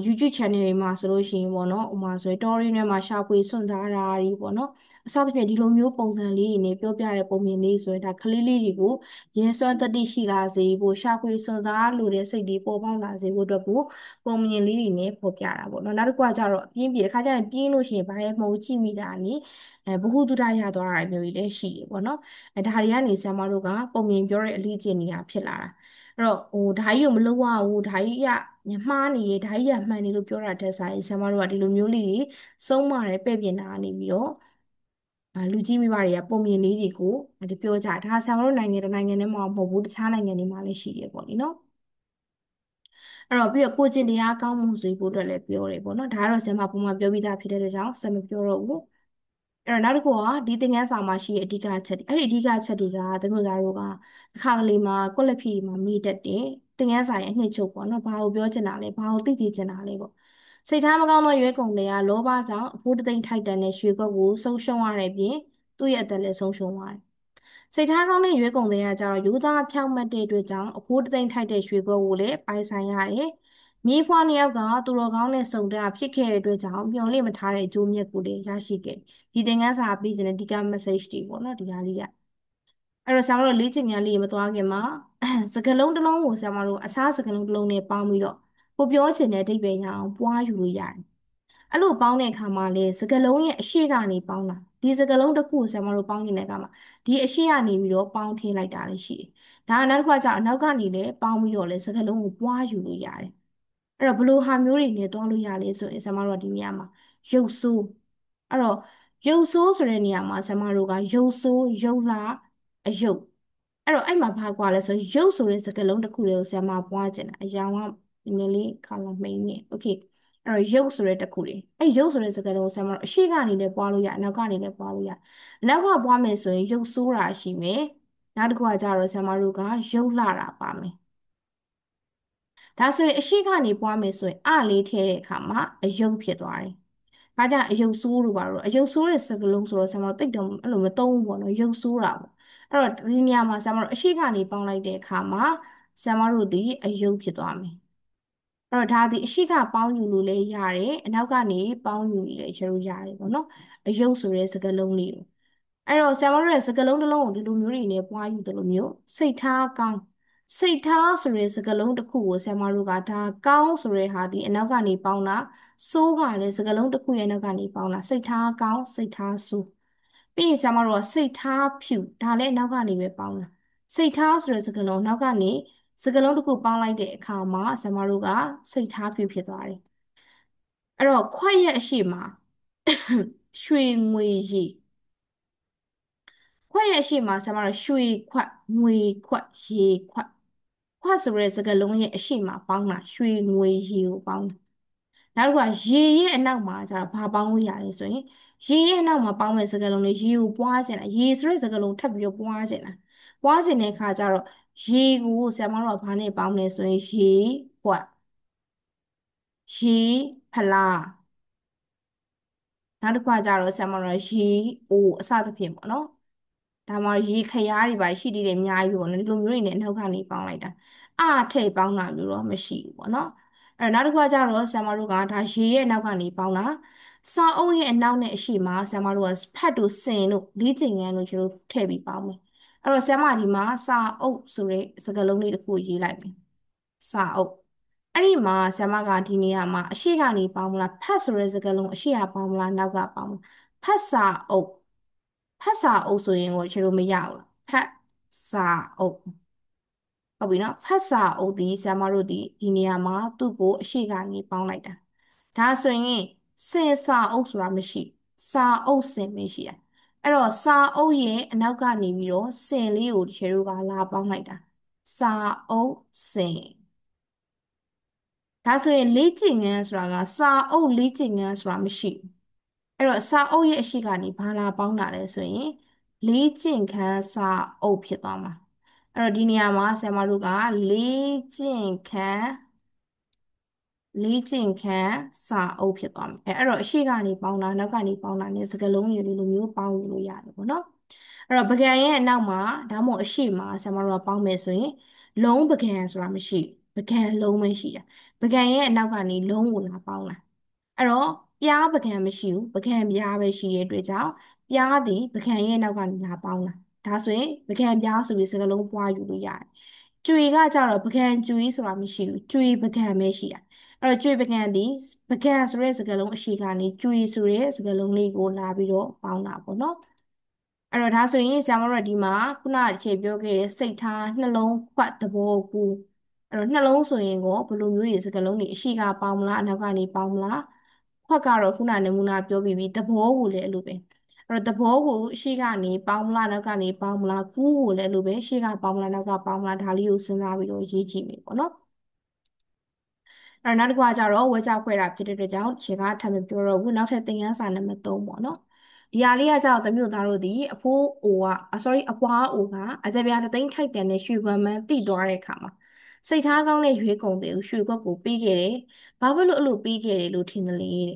YouTube channel တွေမှာဆိုလို့ရှိရင်ပေါ့နော်ဥပမာဆိုရင် story တွေမှာရှာဖွေစွန့်စားတာတွေပေါ့နော်အစသဖြင့်ဒီလိုမျိုးပုံစံလေးတွေနဲ့ပြောပြတဲ့ပုံမြင်လေးဆိုရင်ဒါကလေးလေးတွေကိုရဲစွမ်းတတိရှိလာစေဖို့ရှာဖွေစွန့်စားလိုတဲ့စိတ်တွေပေါ်ပေါက်လာစေဖို့အတွက်ကိုပုံမြင်လေးတွေနဲ့ဖော်ပြတာပေါ့နော်နောက်တစ်ခုကကြတော့အပြင်းပြေတစ်ခါကျရင်ပြင်းလို့ရှိရင်ဘာလဲမဟုတ်ကြည့်မိတာနိဗဟုသုတရသွားတာမျိုးကြီးလည်းရှိတယ်ပေါ့နော်ဒါတွေကနေဆရာမတို့ကပုံမြင်ပြောတဲ့အလေးကျင့်နေတာဖြစ်လာတာအဲ့တော့ဓာကြီးကိုမလုပ်ရဘူးဓာကြီးကမှားနေရဓာကြီးကမှန်နေလို့ပြောတာတက်ဆိုင်ဆရာမတို့ကဒီလိုမျိုးလေးတွေဆုံးမတယ်ပဲ့ပြင်တာနေပြီးတော့လူကြီးမိဘတွေကပုံမြင်လေးတွေကိုဒီပြောကြဒါဆရာမတို့နိုင်ငံတစ်နိုင်ငံထဲမှာမဟုတ်ဘူးတခြားနိုင်ငံတွေမှာလည်းရှိတယ်ပေါ့လေနော်အဲ့တော့ပြီးတော့ကိုကျင့်တရားကောင်းမှုဆိုဖို့အတွက်လည်းပြောတယ်ပေါ့နော်ဒါကတော့ဆရာမပုံမှန်ပြောပြီးသားဖြစ်တဲ့ကြောင့်ဆက်မပြောတော့ဘူးအဲ့တော့နောက်တစ်ခုကဒီသင်ခန်းစာမှာရှိတဲ့အဓိကချက်တွေအဲ့ဒီအဓိကချက်တွေကသူတို့သားတို့ကအခါတလေမှာကွက်လက်ဖီမှာမိတတ်တယ်သင်ခန်းစာရဲ့အနှစ်ချုပ်ပေါ့နော်ဘာကိုပြောချင်တာလဲဘာကိုသိသိချင်တာလဲပေါ့စိတ်ထားမကောင်းသောရွေးကုန်တွေကလောဘကြောင့်အဖိုးတသိန်းထိုက်တန်တဲ့ရွှေခွက်ကိုဆုံးရှုံးရတဲ့ပြင်သူ့ရဲ့အသက်လည်းဆုံးရှုံးသွားတယ်စိတ်ထားကောင်းတဲ့ရွေးကုန်တွေကကြတော့ယူသားဖြောင့်မတ်တဲ့အတွက်ကြောင့်အဖိုးတသိန်းထိုက်တဲ့ရွှေခွက်ကိုလည်းပိုင်ဆိုင်ရတယ်မြေဖွားနှစ်ယောက်ကသူတော်ကောင်းနဲ့စုံတာဖြစ်ခဲ့တဲ့အတွက်ကြောင့်မျှော်လင့်မထားတဲ့အကျိုးမြတ်ကိုလည်းရရှိခဲ့ဒီသင်ခန်းစာပြီးစဉ်တဲ့ဒီက message တွေပေါ့နော်ဒီဟာလေးကအဲ့တော့ဆရာမတို့လေ့ကျင့်ခန်းလေးမသွားခင်မှာစကားလုံးတစ်လုံးကိုဆရာမတို့အခြားစကားလုံးတစ်လုံးနဲ့ပေါင်းပြီးတော့ကိုပြောချင်တဲ့အဓိပ္ပာယ်ရအောင်ပွားယူလို့ရတယ်အဲ့လိုပေါင်းတဲ့အခါမှာလေစကားလုံးရဲ့အရှိကနေပေါင်းတာဒီစကားလုံးတစ်ခုကိုဆရာမတို့ပေါင်းနေတဲ့အခါမှာဒီအရှိကနေပြီးတော့ပေါင်းထည့်လိုက်တာလည်းရှိတယ်ဒါကနောက်တစ်ခါကျတော့အနောက်ကနေလည်းပေါင်းပြီးတော့လေစကားလုံးကိုပွားယူလို့ရတယ်အဲ့တော့ဘလို့ဟာမျိုးတွေနဲ့တွားလို့ရလဲဆိုရင်ဆရာမတို့ကဒီနေရာမှာရုပ်ဆိုးအဲ့တော့ရုပ်ဆိုးဆိုတဲ့နေရာမှာဆရာမတို့ကရုပ်ဆိုးရုပ်လှ အယုတ်အဲ့တော့အဲ့မှာဘာကွာလဲဆိုရုပ်ဆိုတဲ့စကားလုံးတစ်ခုလေးကိုဆရာမပွားချင်တာအရာကနည်းနည်းလေးခါလာမိန်နေโอเคအဲ့တော့ရုပ်ဆိုတဲ့တစ်ခုလေးအဲ့ရုပ်ဆိုတဲ့စကားလုံးကိုဆရာမတို့အရှိကနေလည်းပွားလို့ရအနောက်ကနေလည်းပွားလို့ရအနောက်ကပွားမယ်ဆိုရင်ရုပ်ဆိုးတာရှိမယ်နောက်တစ်ခုကကြတော့ဆရာမတို့ကရုပ်လှတာပါမယ်ဒါဆိုရင်အရှိကနေပွားမယ်ဆိုရင်အလေးထည့်တဲ့အခါမှာအယုတ်ဖြစ်သွားတယ်။ဘာကြောင့်အယုတ်ဆိုးလို့ပါတော့အယုတ်ဆိုးတဲ့စကားလုံးဆိုတော့ဆရာမတို့တိတ်တော့အဲ့လိုမသုံးဘူးပေါ့နော်။ယုတ်ဆိုးတာပေါ့။အဲ့တော့ဒီနေရာမှာဆရာမတို့အရှိကနေပေါင်းလိုက်တဲ့အခါမှာဆရာမတို့ဒီအယုတ်ဖြစ်သွားမယ်။အဲ့တော့ဒါဒီအရှိကပေါင်းယူလို့လည်းရတယ်။အနောက်ကနေပေါင်းယူလည်းကျလို့ရတယ်ပေါ့နော်။အယုတ်ဆိုတဲ့စကားလုံးလေးကိုအဲ့တော့ဆရာမတို့ရဲ့စကားလုံးတစ်လုံးကိုဒီလိုမျိုးတွေနဲ့ပွားယူတယ်လို့မျိုးစိတ်ထားကောင်းစိတ်ထားဆိုတဲ့စကားလုံးတစ်ခုကိုဆရာမတို့ကဒါကောင်းဆိုတဲ့ဟာဒီအနောက်ကနေပေါင်းတာစိုးကလည်းစကားလုံးတစ်ခုရဲ့နောက်ကနေပေါင်းတာစိတ်ထားကောင်းစိတ်ထားစိုးပြီးရင်ဆရာမတို့ကစိတ်ထားဖြူဒါလည်းအနောက်ကနေပဲပေါင်းတာစိတ်ထားဆိုတဲ့စကားလုံးနောက်ကနေစကားလုံးတစ်ခုပေါင်းလိုက်တဲ့အခါမှာဆရာမတို့ကစိတ်ထားဖြူဖြစ်သွားတယ်အဲ့တော့ခွက်ရဲ့အရှိမရွှေငွေရည်ခွက်ရဲ့အရှိမဆရာမတို့ရွှေခွက်ငွေခွက်ရေခွက်ခွက်ဆိုတဲ့စကားလုံးရဲ့အရှိမပေါင်းတာရွှေငွေရေကိုပေါင်းတာနောက်တစ်ခုကရေရဲ့အနောက်မှာကျတော့ဘာပေါင်းလို့ရလဲဆိုရင်ရေရဲ့အနောက်မှာပေါင်းမဲ့စကားလုံးလေးရေကိုပွားချင်တာရေဆိုတဲ့စကားလုံးထပ်ပြီးတော့ပွားချင်တာပွားချင်တဲ့အခါကျတော့ရေကိုဆရာမတို့ကဘာနဲ့ပေါင်းလဲဆိုရင်ရေခွက်ရေဖလားနောက်တစ်ခါကျတော့ဆရာမတို့ရေအိုအစသဖြင့်ပေါ့နော်ဒါမှရေခရားတွေပါရှိသေးတယ်အများကြီးပေါ့နော်ဒီလိုမျိုးတွေနဲ့အနောက်ကနေပေါင်းလိုက်တာထည့်ပေါင်းတာမျိုးတော့မရှိဘူးပေါ့နော်အဲ့တော့နောက်တစ်ခါကျတော့ဆရာမတို့ကဒါရေရဲ့အနောက်ကနေပေါင်းတာစာအုပ်ရဲ့အနောက်နဲ့အရှိမဆရာမတို့ကဖတ်တို့စင်တို့လေးကျင်ငန်းတို့ကျတို့ထည့်ပြီးပေါင်းမယ်အဲ့တော့ဆရာမဒီမှာစာအုပ်ဆိုတဲ့စကားလုံးလေးတစ်ခုရေးလိုက်မယ်စာအုပ်အဲ့ဒီမှာဆရာမကဒီနေရာမှာအရှိကနေပေါင်းမလားဖတ်ဆိုတဲ့စကားလုံးအရှိကပေါင်းမလားနောက်ကပေါင်းမလားဖတ်စာအုပ်ဖတ်စာအုပ်ဆိုရင်ကိုချေလို့မရဘူးဖတ်စာအုပ်ဟုတ်ပြီနော်ဖတ်စာအုပ်ဒီဆရာမတို့ဒီနေရာမှာသူ့ကိုအရှိကနေပေါင်းလိုက်တာဒါဆိုရင်စင်စာအုပ်ဆိုတာမရှိစာအုပ်စင်မရှိတာအဲ့တော့စာအုပ်ရဲ့အနောက်ကနေပြီးတော့စင်လေးကိုချေတို့ကလာပေါင်းလိုက်တာစာအုပ်စင်ဒါဆိုရင်လေးကျင်ငန်းဆိုတာကစာအုပ်လေးကျင်ငန်းဆိုတာမရှိဘူးအဲ့တော့စာအုပ်ရဲ့အရှိကနေဘာလာပေါင်းတာလဲဆိုရင်လေးကျင့်ခန်းစာအုပ်ဖြစ်သွားမှာအဲ့တော့ဒီနေရာမှာဆရာမတို့ကလေးကျင့်ခန်းလေးကျင့်ခန်းစာအုပ်ဖြစ်သွားမယ်အဲ့တော့အရှိကနေပေါင်းတာနောက်ကနေပေါင်းတာ ਨੇ စကားလုံးတွေလိုမျိုးပေါင်းယူလို့ရတယ်ပေါ့နော်အဲ့တော့ပကံရဲ့အနောက်မှာဒါမှမဟုတ်အရှိမှာဆရာမတို့ကပေါင်းမယ်ဆိုရင်လုံးပကံဆိုတာမရှိပကံလုံးပဲရှိတာပကံရဲ့အနောက်ကနေလုံးကိုလာပေါင်းတာအဲ့တော့ပြားပကံမရှိဘူးပကံပြားပဲရှိတဲ့အတွက်ကြောင့်ပြားသည်ပကံရဲ့နောက်ကနေလာပေါင်းတာဒါဆိုရင်ပကံပြားဆိုပြီးစကားလုံးပွားယူလို့ရတယ်ကျွေကကြတော့ပကံကျွေဆိုတာမရှိဘူးကျွေပကံပဲရှိတာအဲ့တော့ကျွေပကံသည်ပကံဆိုတဲ့စကားလုံးအရှိကနေကျွေဆိုတဲ့စကားလုံးလေးကိုလာပြီးတော့ပေါင်းတာပေါ့နော်အဲ့တော့ဒါဆိုရင်ဆရာမတို့ကဒီမှာခုနအခြေပြောခဲ့တဲ့စိတ်ထားနှလုံးခွက်သဘောကူအဲ့တော့နှလုံးဆိုရင်ကိုဘယ်လိုမျိုးတွေစကားလုံးတွေအရှိကပေါင်းမလားအနောက်ကနေပေါင်းမလားခွက်ကတော့ခုနနမူနာပြောပြီးပြီသဘောကိုလည်းအဲ့လိုပဲအဲ့တော့သဘောကိုအရှိကနေပေါင်းမလားနောက်ကနေပေါင်းမလားကူးကိုလည်းအဲ့လိုပဲအရှိကပေါင်းမလားနောက်ကပေါင်းမလားဒါလေးကိုစဉ်းစားပြီးတော့ရေးကြည့်မယ်ပေါ့နော်နောက်တစ်ခုကကြတော့ဝက်ကြောက်ခွဲတာဖြစ်တဲ့အတွက်ကြောင့်ခြေကထပ်မပြောတော့ဘူးနောက်ထပ်သင်ခန်းစာနံပါတ်3ပေါ့နော်ဒီဟာလေးကကြတော့သမီးတို့သားတို့ဒီအဖိုးအိုကsorry အပွားအိုကအကြပြားတသိန်းထိုက်တန်တဲ့ရွှေခွက်မှန်းတိသွားတဲ့အခါမှာစိတ်ထားကောင်းတဲ့ရွေးကုန်တဲ့ရွှေခွက်ကိုပေးခဲ့တယ်ဘာဖြစ်လို့အဲ့လိုပေးခဲ့တယ်လို့ထင်တယ်လေတဲ့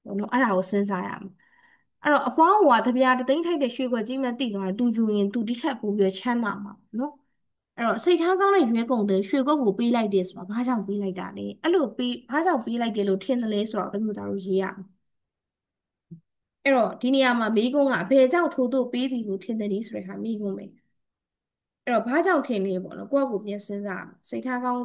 ဘောနော်အဲ့ဒါကိုစဉ်းစားရမှာအဲ့တော့အပွားအိုကတပြားတသိန်းထိုက်တဲ့ရွှေခွက်ကြီးမှန်းတိသွားရင်သူယူရင်သူဒီထက်ပိုပြီးချမ်းသာမှာနော်အဲ့တော့စိတ်ထားကောင်းတဲ့ရွေးကုန်တဲ့ရွှေကုတ်ကိုပေးလိုက်တယ်ဆိုတာဘာကြောင့်ပေးလိုက်တာလဲအဲ့လိုပေးဘာကြောင့်ပေးလိုက်တယ်လို့ထင်တယ်လဲဆိုတော့တမျိုးသားတို့ရေးရအောင်အဲ့တော့ဒီနေရာမှာမိကုန်းကအဘယ်ကြောင့်ထိုးတို့ပေးသည်လို့ထင်တယ်ဒီဆိုတဲ့ဟာမိကုန်းပဲအဲ့တော့ဘာကြောင့်ထင်လဲပေါ့နော်ကိုယ့်အကိုပြန်စဉ်းစားစိတ်ထားကောင်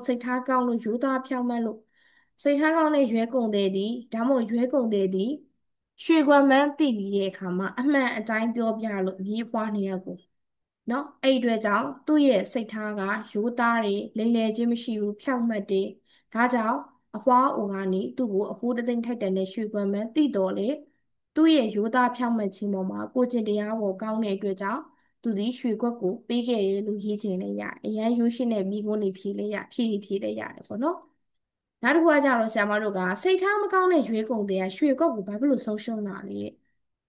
းလို့ယူသားဖြောင်းမှန်းလို့စိတ်ထားကောင်းတဲ့ရွေးကုန်တဲ့ဒီဒါမှမဟုတ်ရွေးကုန်တဲ့ဒီရွှေကွက်မှန်းသိပြီးတဲ့အခါမှာအမှန်အတိုင်းပြောပြလို့မြေးဖွားနေရကိုနော်အဲ့ဒီအတွက်ကြောင့်သူ့ရဲ့စိတ်ထားကရိုးသားတယ်လိမ်လည်ခြင်းမရှိဘူးဖြောင့်မတ်တယ်ဒါကြောင့်အဖွားအိုကနေသူ့ကိုအဖိုးတသိန်းထိုက်တန်တဲ့ရွှေကွမ်းမှန်းသိတော်လေသူ့ရဲ့ရိုးသားဖြောင့်မတ်ခြင်းပေါ်မှာကိုကျင့်တရားပေါ်ကောင်းတဲ့အတွက်ကြောင့် သူဒီရွှေခွက်ကိုပေးခဲ့တယ်လို့ရေးချင်လည်းရတယ်အရန်ရိုးရှင်းတဲ့မိကုန်းတွေဖြေလည်းရဖြေလည်းရတယ်ပေါ့နော်နောက်တစ်ခုကကြတော့ဆရာမတို့ကစိတ်ထားမကောင်းတဲ့ရွေးကုန်တဲ့ကရွှေခွက်ကိုဘာဖြစ်လို့ဆုံးရှုံးတာလဲ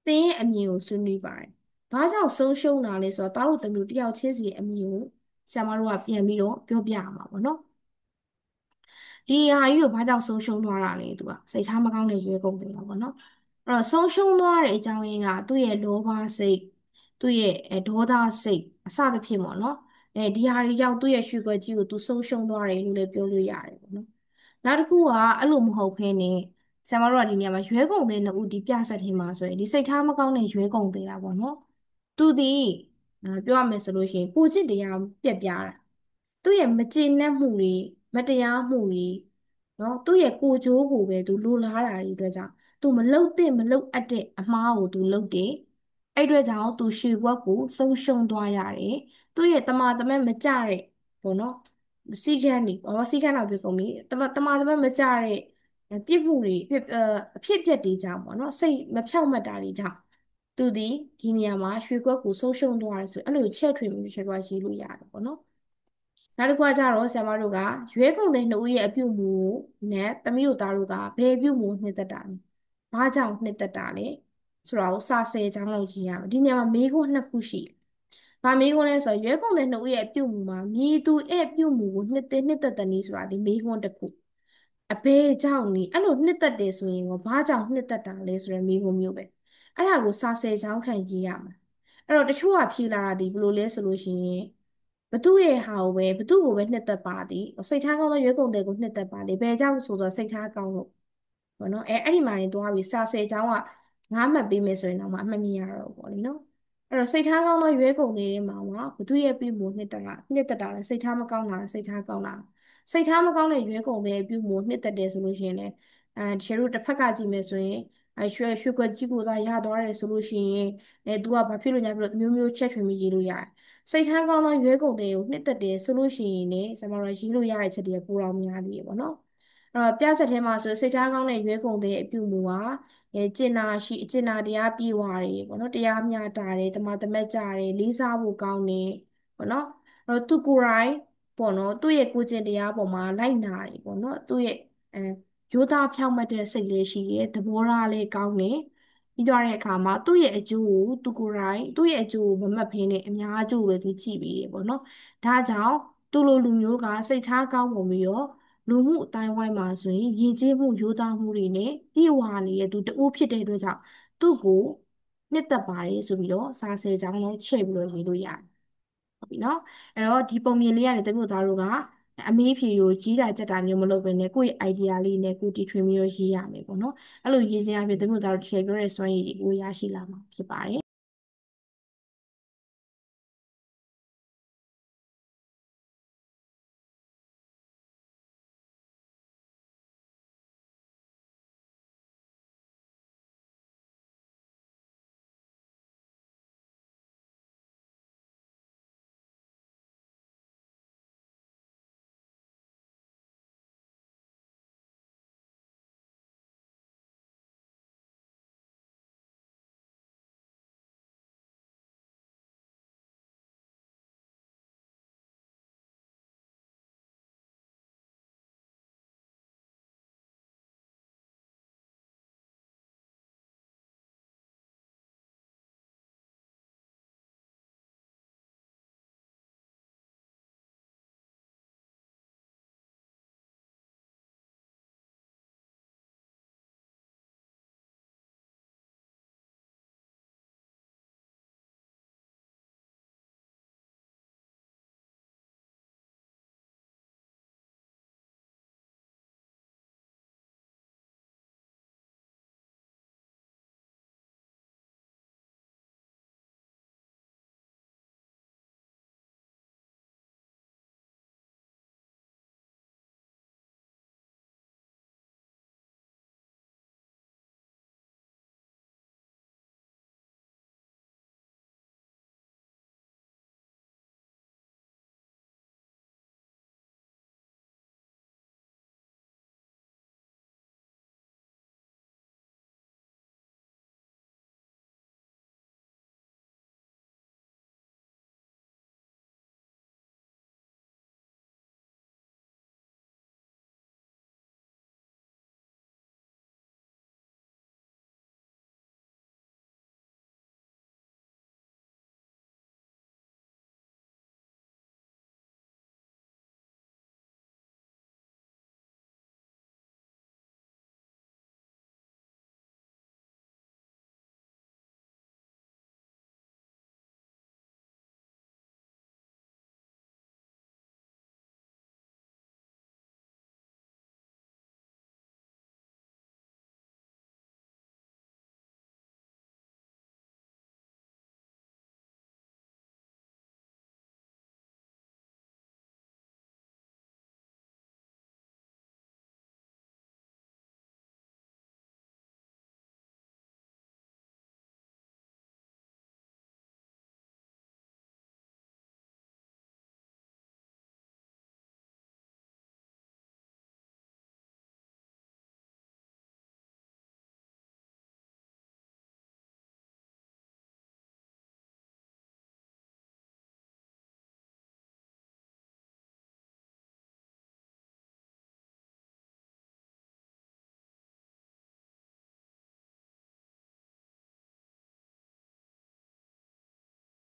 သင်ရဲ့အမြင်ကိုဆွေးနွေးပါတယ်ဘာကြောင့်ဆုံးရှုံးတာလဲဆိုတော့တားတို့သမီးတို့တယောက်ချင်းစီအမြင်ကိုဆရာမတို့ကပြန်ပြီးတော့ပြောပြရမှာပေါ့နော်ဒီဟာကြီးကိုဘာကြောင့်ဆုံးရှုံးသွားတာလဲသူကစိတ်ထားမကောင်းတဲ့ရွေးကုန်တယ်ပေါ့နော်အဲ့တော့ဆုံးရှုံးသွားတဲ့အကြောင်းရင်းကသူ့ရဲ့လောဘစိတ်သူ့ရဲ့ဒေါသစိတ်အစသဖြင့်ပေါ့နော်ဒီဟာတွေကြောင့်သူ့ရဲ့ရွှေခွက်ကြီးကိုသူဆုံးရှုံးသွားတယ်လို့လည်းပြောလို့ရတယ်ပေါ့နော်နောက်တစ်ခုကအဲ့လိုမဟုတ်ဘဲနဲ့ဆရာမတို့ကဒီနေရာမှာရွဲကုန်တဲ့နှစ်ဦးဒီပြဆက်ထင်းမှာဆိုရင်ဒီစိတ်ထားမကောင်းတဲ့ရွဲကုန်သေးတာပေါ့နော်သူဒီပြောရမယ်ဆိုလို့ရှိရင်ကိုจิตတရားပြက်ပြားတာသူ့ရဲ့မကျေနပ်မှုတွေမတရားမှုတွေနော်သူ့ရဲ့ကိုယ်ကျိုးကိုပဲသူလိုလားတာတွေအတွက်ကြောင့်သူမလုတ်တဲ့မလုတ်အပ်တဲ့အမှားကိုသူလုတ်တယ်အဲ့အတွက်ကြောင့်သူရှေ့ဘွက်ကိုဆုံးရှုံးသွားရတယ်သူ့ရဲ့တမာတမက်မကြတဲ့ပေါ့နော်စီကန်းနေစီကန်းတော့ပြောကုန်ပြီတမက်မကြတဲ့ပြစ်မှုတွေအဖြစ်အပျက်တွေကြောင့်ပေါ့နော်စိတ်မဖြောင့်မတ်တာတွေကြောင့်သူဒီနေရာမှာရွှေခွက်ကိုဆုံးရှုံးသွားတယ်ဆိုရင်အဲ့လိုချက်ထွေမှုချက်တော့ရေးလို့ရတယ်ပေါ့နော်နောက်တစ်ခုကကြတော့ဆရာမတို့ကရွေးကုန်တဲ့နှစ်ဦးရဲ့အပြုအမူနဲ့သမီးတို့သားတို့ကဘယ်အပြုအမူနှစ်သက်တာလဲဘာကြောင့်နှစ်သက်တာလဲဆိုတော့စာဆယ်ချောင်းလောက်ရေးရမယ်ဒီနေရာမှာမေးခွန်းနှစ်ခုရှိတယ်။ဘာမေးခွန်းလဲဆိုတော့ရွေးကုန်တဲ့နှစ်ဦးရဲ့အပြုအမူမှာမြည်သူရဲ့အပြုအမူကိုနှစ်သက်တဲ့နည်းဆိုတာဒီမေးခွန်းတစ်ခုအဘယ်ကြောင့်နေအဲ့လိုနှစ်သက်တယ်ဆိုရင်ကဘာကြောင့်နှစ်သက်တာလဲဆိုရယ်မေးခွန်းမျိုးပဲအဲ့ဒါကိုစာဆယ်ချောင်းခံရေးရမှာအဲ့တော့တချို့ကဖြေလာတာဒီဘယ်လိုလဲဆိုလို့ရှိရင်ဘသူ့ရဲ့ဟာကိုပဲဘသူ့ကိုပဲနှစ်သက်ပါသည်စိတ်ထားကောင်းသောရွေးကုန်တဲ့ကိုနှစ်သက်ပါလေဘယ်ကြောင့်ဆိုတော့စိတ်ထားကောင်းလို့ပေါ့နော်အဲ့ဒီမှာနေသွားပြီးစာဆယ်ချောင်းက9 မှတ်ပေးမယ်ဆိုရင်တော့မှအမှတ်မြင်ရတော့ပေါ့လေနော်အဲ့တော့စိတ်ထားကောင်းသောရွေးကုန်တဲ့မှာဘသူ့ရဲ့ပြုမှုနှစ်သက်တာလဲစိတ်ထားမကောင်းတာလဲစိတ်ထားကောင်းတာစိတ်ထားမကောင်းတဲ့ရွေးကုန်တဲ့ပြုမှုနှစ်သက်တယ်ဆိုလို့ရှိရင်လည်းတချို့တို့တစ်ဖက်ကကြည့်မယ်ဆိုရင်ရွှေခွက်ကြီးကိုသာရသွားတယ်ဆိုလို့ရှိရင်သူကဘာဖြစ်လို့ညာဖြစ်လို့မျိုးမျိုးချက်ထွင်ပြီးရေးလို့ရတယ်စိတ်ထားကောင်းသောရွေးကုန်တဲ့ကိုနှစ်သက်တယ်ဆိုလို့ရှိရင်လည်းကျွန်တော်တို့ရေးလို့ရတဲ့ချက်တွေကပိုတော်များနေပြီပေါ့နော်အဲ့တော့ပြဆက်ထဲမှာဆိုစိတ်ထားကောင်းတဲ့ရွေးကုန်တဲ့အပြုမူဟာကျင်နာအကျင်နာတရားပြေဝတယ်ပေါ့နော်တရားမျှတာတယ်တမာတမက်ကြတယ်လေးစားဖို့ကောင်းတယ်ပေါ့နော်အဲ့တော့သူကိုယ်တိုင်ပေါ့နော်သူ့ရဲ့ကိုယ်ကျင့်တရားပေါ်မှာလိုက်နာတယ်ပေါ့နော်သူ့ရဲ့ရိုးသားဖြောင့်မတ်တဲ့စိတ်လေးရှိတယ်သဘောထားလေးကောင်းတယ်ပြီးသွားတဲ့အခါမှာသူ့ရဲ့အကျိုးကိုသူကိုယ်တိုင်သူ့ရဲ့အကျိုးကိုမမှတ်ဖင်းနဲ့အများအကျိုးပဲသူကြည့်ပြီးတယ်ပေါ့နော်ဒါကြောင့်သူလိုလူမျိုးကစိတ်ထားကောင်းပုံပြီးတော့လူမှုအတိုင်းဝိုင်းမှာဆိုရင်ရည်ကြည်မှုရိုးသားမှုတွေနဲ့ပြည့်ဝနေတဲ့သူတဦးဖြစ်တဲ့အတွက်ကြောင့်သူ့ကိုနှစ်သက်ပါတယ်ဆိုပြီးတော့စာဆယ်ကြောင်းလုံးချဲ့ပြီးတော့ရေးလို့ရတယ်ဟုတ်ပြီနော်အဲ့တော့ဒီပုံမြင်လေးရတယ်တမျိုးသားတို့ကအမေးဖြေကိုကြီးတာကြက်တာမျိုးမလုပ်ဘဲနဲ့ကိုယ့်ရဲ့ idea လေးနဲ့ကိုယ်တီထွင်ပြီးတော့ရေးရမယ်ပေါ့နော်အဲ့လိုရေးစင်းအဖြစ်တမျိုးသားတို့ချဲ့ပြောတဲ့စွမ်းရည်ကိုရရှိလာမှာဖြစ်ပါတယ်